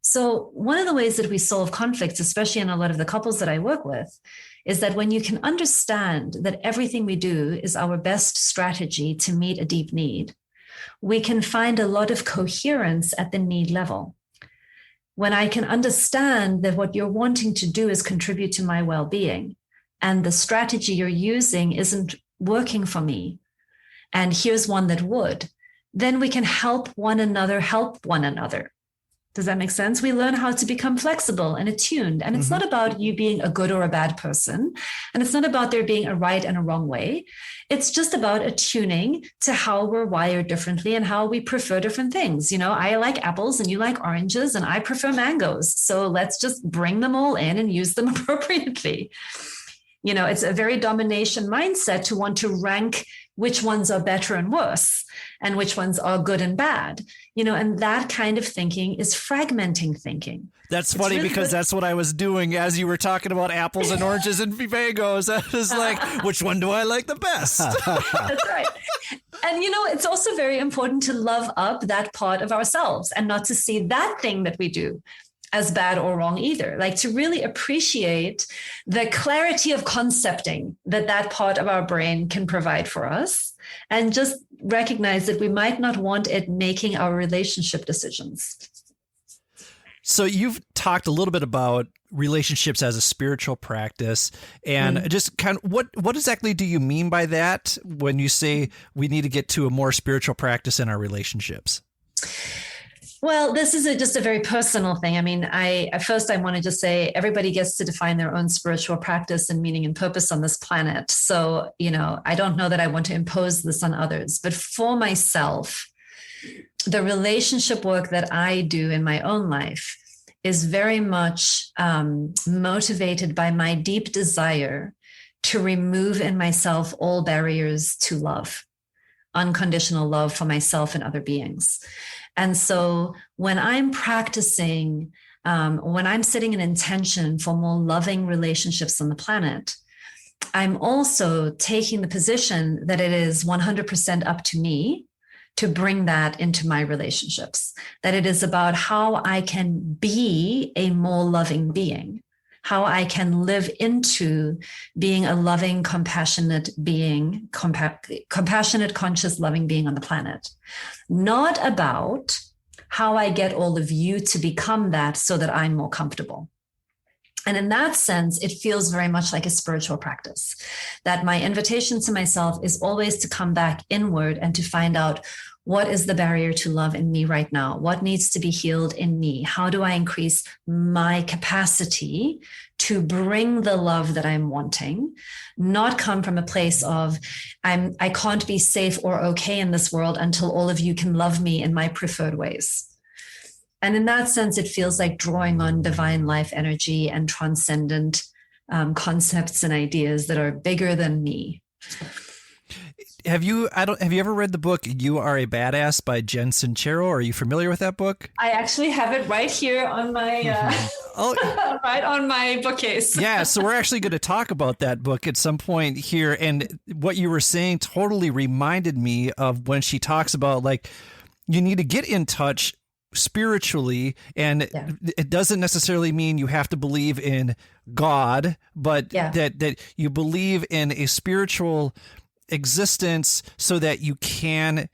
So one of the ways that we solve conflicts, especially in a lot of the couples that I work with, is that when you can understand that everything we do is our best strategy to meet a deep need, we can find a lot of coherence at the need level. When I can understand that what you're wanting to do is contribute to my well-being, and the strategy you're using isn't working for me, and here's one that would, then we can help one another help one another. Does that make sense? We learn how to become flexible and attuned. And it's not about you being a good or a bad person. And it's not about there being a right and a wrong way. It's just about attuning to how we're wired differently and how we prefer different things. I like apples and you like oranges and I prefer mangoes. So let's just bring them all in and use them appropriately. It's a very domination mindset to want to rank which ones are better and worse and which ones are good and bad, and that kind of thinking is fragmenting thinking. That's funny really because that's what I was doing as you were talking about apples and oranges and mangoes. I was like, which one do I like the best? That's right. And, it's also very important to love up that part of ourselves and not to see that thing that we do as bad or wrong either. Like to really appreciate the clarity of concepting that part of our brain can provide for us, and just recognize that we might not want it making our relationship decisions. So you've talked a little bit about relationships as a spiritual practice, and just kind of what exactly do you mean by that when you say we need to get to a more spiritual practice in our relationships? Well, this is just a very personal thing. I mean, I want to just say everybody gets to define their own spiritual practice and meaning and purpose on this planet. So, I don't know that I want to impose this on others, but for myself, the relationship work that I do in my own life is very much motivated by my deep desire to remove in myself all barriers to love, unconditional love for myself and other beings. And so when I'm practicing, when I'm setting an intention for more loving relationships on the planet, I'm also taking the position that it is 100% up to me to bring that into my relationships, that it is about how I can be a more loving being, how I can live into being a loving, compassionate being, compassionate, conscious, loving being on the planet. Not about how I get all of you to become that so that I'm more comfortable. And in that sense, it feels very much like a spiritual practice, that my invitation to myself is always to come back inward and to find out, what is the barrier to love in me right now? What needs to be healed in me? How do I increase my capacity to bring the love that I'm wanting? Not come from a place of, I can't be safe or okay in this world until all of you can love me in my preferred ways. And in that sense, it feels like drawing on divine life energy and transcendent concepts and ideas that are bigger than me. Have you ever read the book You Are a Badass by Jen Sincero? Are you familiar with that book? I actually have it right here on my right on my bookcase. Yeah, so we're actually going to talk about that book at some point here. And what you were saying totally reminded me of when she talks about, like, you need to get in touch spiritually, and it doesn't necessarily mean you have to believe in God, but that you believe in a spiritual existence so that you can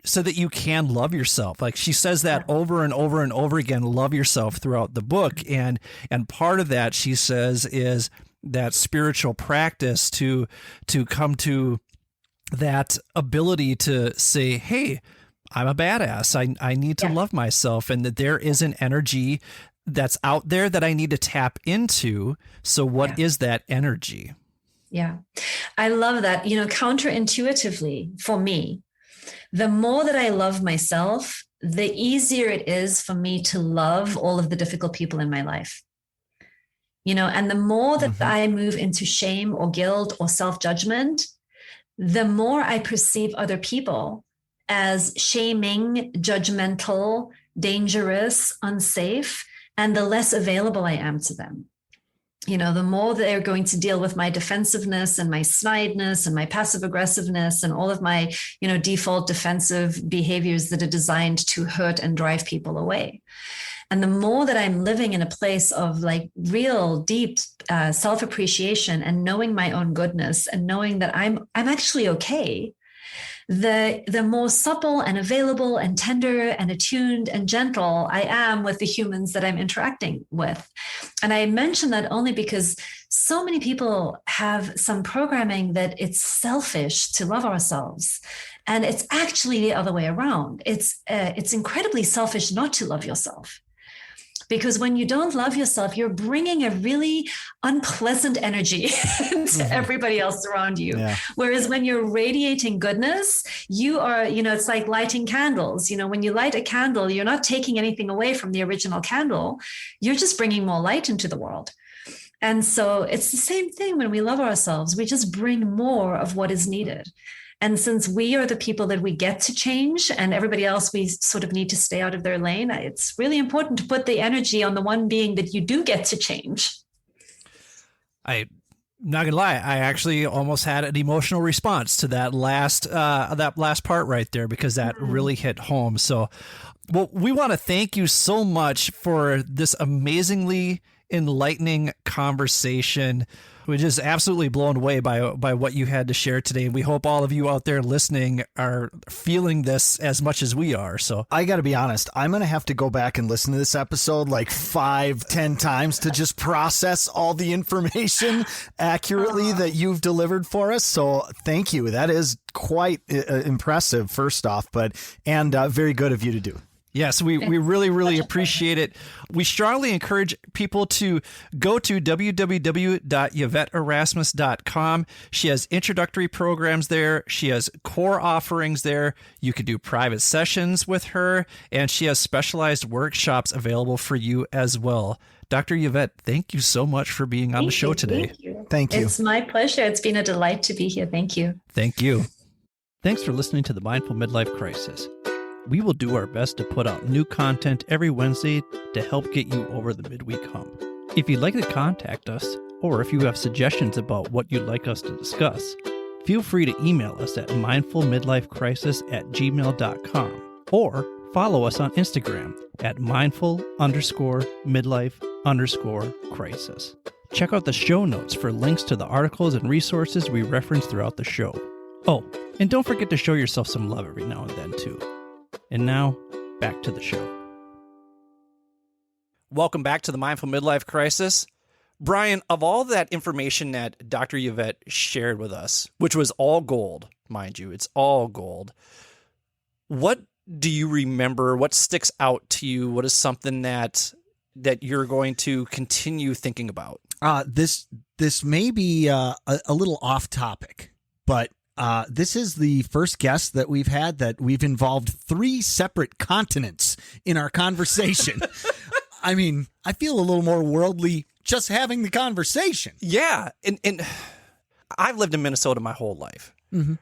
love yourself. Like she says that over and over and over again, love yourself throughout the book. And part of that, she says, is that spiritual practice to come to that ability to say, hey, I'm a badass. I need to love myself, and that there is an energy that's out there that I need to tap into. So what is that energy? Yeah. I love that. Counterintuitively for me, the more that I love myself, the easier it is for me to love all of the difficult people in my life. And the more that I move into shame or guilt or self-judgment, the more I perceive other people as shaming, judgmental, dangerous, unsafe, and the less available I am to them. The more they're going to deal with my defensiveness and my snideness and my passive aggressiveness and all of my, default defensive behaviors that are designed to hurt and drive people away. And the more that I'm living in a place of like real deep self-appreciation and knowing my own goodness and knowing that I'm actually okay, the more supple and available and tender and attuned and gentle I am with the humans that I'm interacting with. And I mention that only because so many people have some programming that it's selfish to love ourselves. And it's actually the other way around. It's incredibly selfish not to love yourself. Because when you don't love yourself, you're bringing a really unpleasant energy to everybody else around you. Yeah. Whereas when you're radiating goodness, you are, it's like lighting candles. When you light a candle, you're not taking anything away from the original candle. You're just bringing more light into the world. And so it's the same thing when we love ourselves. We just bring more of what is needed. And since we are the people that we get to change and everybody else, we sort of need to stay out of their lane, it's really important to put the energy on the one being that you do get to change. I'm not gonna lie, I actually almost had an emotional response to that last part right there, because that really hit home. So, well, we want to thank you so much for this amazingly enlightening conversation. We're just absolutely blown away by what you had to share today. We hope all of you out there listening are feeling this as much as we are. So I got to be honest, I'm going to have to go back and listen to this episode like 5-10 times to just process all the information accurately that you've delivered for us. So thank you. That is quite impressive, first off, and very good of you to do. Yes, we really, really appreciate it. We strongly encourage people to go to www.YvetteErasmus.com. She has introductory programs there. She has core offerings there. You can do private sessions with her, and she has specialized workshops available for you as well. Dr. Yvette, thank you so much for being on the show today. Thank you. It's my pleasure. It's been a delight to be here. Thank you. Thank you. Thanks for listening to the Mindful Midlife Crisis. We will do our best to put out new content every Wednesday to help get you over the midweek hump. If you'd like to contact us, or if you have suggestions about what you'd like us to discuss, feel free to email us at mindfulmidlifecrisis@gmail.com or follow us on Instagram at mindful_midlife_crisis. Check out the show notes for links to the articles and resources we reference throughout the show. Oh, and don't forget to show yourself some love every now and then, too. And now, back to the show. Welcome back to the Mindful Midlife Crisis. Brian, of all that information that Dr. Yvette shared with us, which was all gold, mind you, it's all gold, what do you remember? What sticks out to you? What is something that you're going to continue thinking about? This may be a little off topic, but this is the first guest that we've had that we've involved 3 separate continents in our conversation. I mean, I feel a little more worldly just having the conversation. Yeah. And I've lived in Minnesota my whole life. Mm-hmm.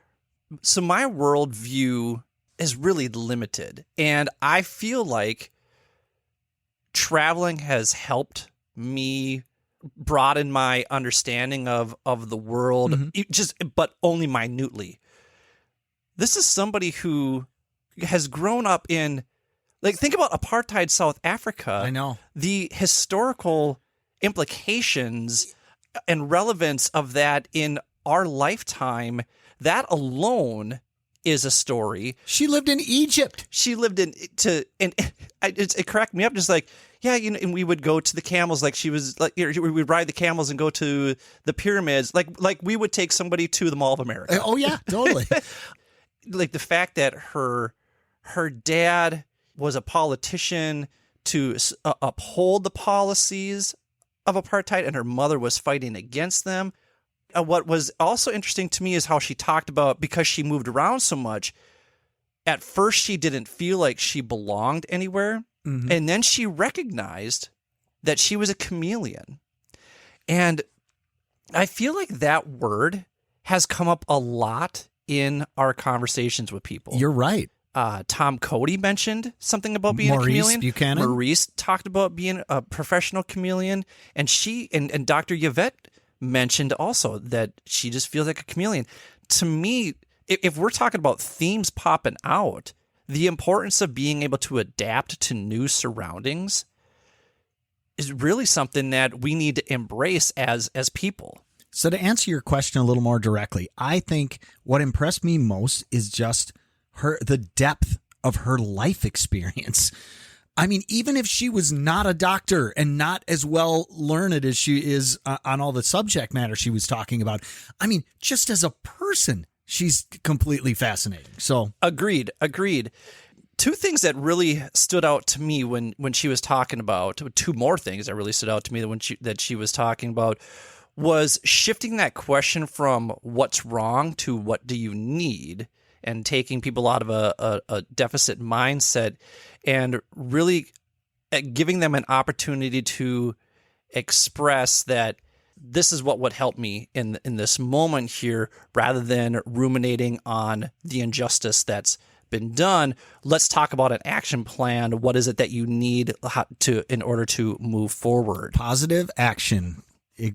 So my worldview is really limited. And I feel like traveling has helped me broaden my understanding of the world, but only minutely. This is somebody who has grown up in, like, think about apartheid South Africa. I know. The historical implications and relevance of that in our lifetime that alone is a story. She lived in Egypt. She lived in and it cracked me up. Just like, yeah, and we would go to the camels. Like she was like, we would ride the camels and go to the pyramids. Like we would take somebody to the Mall of America. Oh yeah, totally. Like the fact that her dad was a politician to uphold the policies of apartheid, and her mother was fighting against them. What was also interesting to me is how she talked about, because she moved around so much, at first she didn't feel like she belonged anywhere. Mm-hmm. And then she recognized that she was a chameleon. And I feel like that word has come up a lot in our conversations with people. You're right. Tom Cody mentioned something about being a chameleon. Buchanan. Maurice talked about being a professional chameleon. And she and Dr. Yvette mentioned also that she just feels like a chameleon. To me, if we're talking about themes popping out, the importance of being able to adapt to new surroundings is really something that we need to embrace as people. So to answer your question a little more directly, I think what impressed me most is just the depth of her life experience. I mean, even if she was not a doctor and not as well learned as she is on all the subject matter she was talking about, I mean, just as a person, she's completely fascinating. So agreed. Two things that really stood out to me when she was talking about, two more things that really stood out to me that she was talking about, was shifting that question from what's wrong to what do you need, and taking people out of a deficit mindset and really giving them an opportunity to express that this is what would help me in this moment here, rather than ruminating on the injustice that's been done. Let's talk about an action plan. What is it that you need in order to move forward? Positive action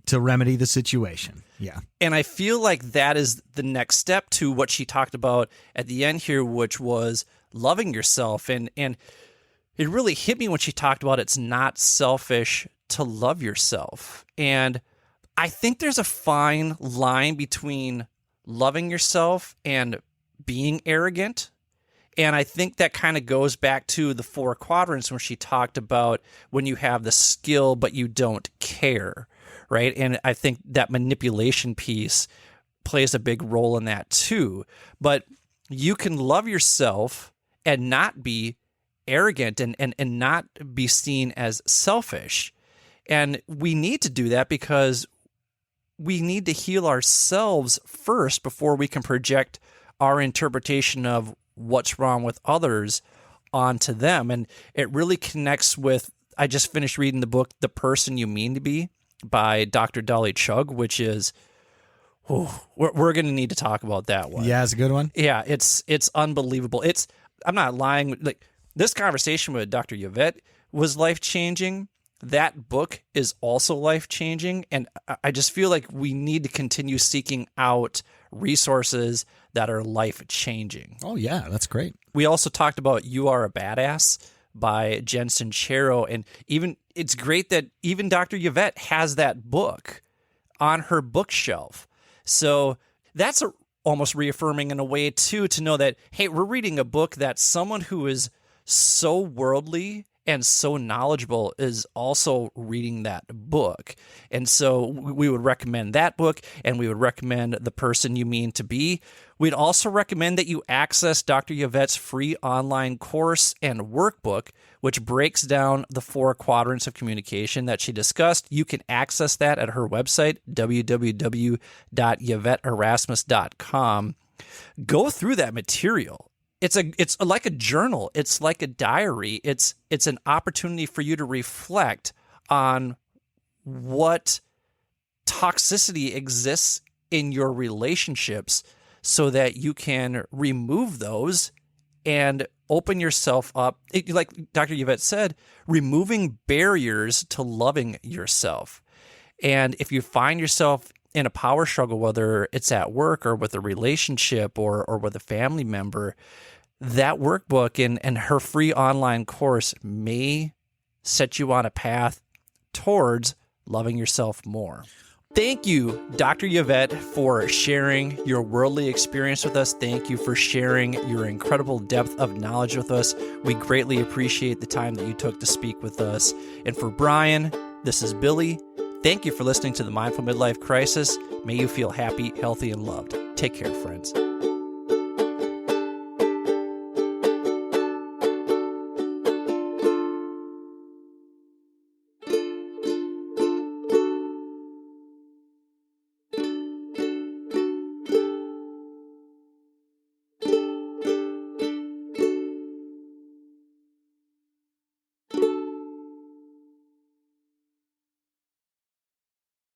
to remedy the situation. Yeah. And I feel like that is the next step to what she talked about at the end here, which was loving yourself. And it really hit me when she talked about it's not selfish to love yourself. And I think there's a fine line between loving yourself and being arrogant. And I think that kind of goes back to the 4 quadrants where she talked about when you have the skill, but you don't care, right? And I think that manipulation piece plays a big role in that too. But you can love yourself and not be arrogant and not be seen as selfish. And we need to do that because we need to heal ourselves first before we can project our interpretation of what's wrong with others onto them. And it really connects with, I just finished reading the book, The Person You Mean to Be by Dr. Dolly Chugh, which is, we're going to need to talk about that one. Yeah, it's a good one. Yeah, it's unbelievable. I'm not lying. Like, this conversation with Dr. Yvette was life-changing. That book is also life-changing. And I just feel like we need to continue seeking out resources that are life-changing. Oh, yeah, that's great. We also talked about You Are a Badass by Jen Sincero. And it's great that even Dr. Yvette has that book on her bookshelf. So that's almost reaffirming in a way, too, to know that, hey, we're reading a book that someone who is so worldly and so knowledgeable is also reading that book. And so we would recommend that book, and we would recommend The Person You Mean to Be. We'd also recommend that you access Dr. Yvette's free online course and workbook, which breaks down the 4 quadrants of communication that she discussed. You can access that at her website, www.yvetteerasmus.com. Go through that material. It's like a journal. It's like a diary. It's an opportunity for you to reflect on what toxicity exists in your relationships so that you can remove those and open yourself up. Like Dr. Yvette said, removing barriers to loving yourself. And if you find yourself in a power struggle, whether it's at work or with a relationship or with a family member, that workbook and her free online course may set you on a path towards loving yourself more. Thank you, Dr. Yvette, for sharing your worldly experience with us. Thank you for sharing your incredible depth of knowledge with us. We greatly appreciate the time that you took to speak with us. And for Brian, this is Billy. Thank you for listening to the Mindful Midlife Crisis. May you feel happy, healthy, and loved. Take care, friends.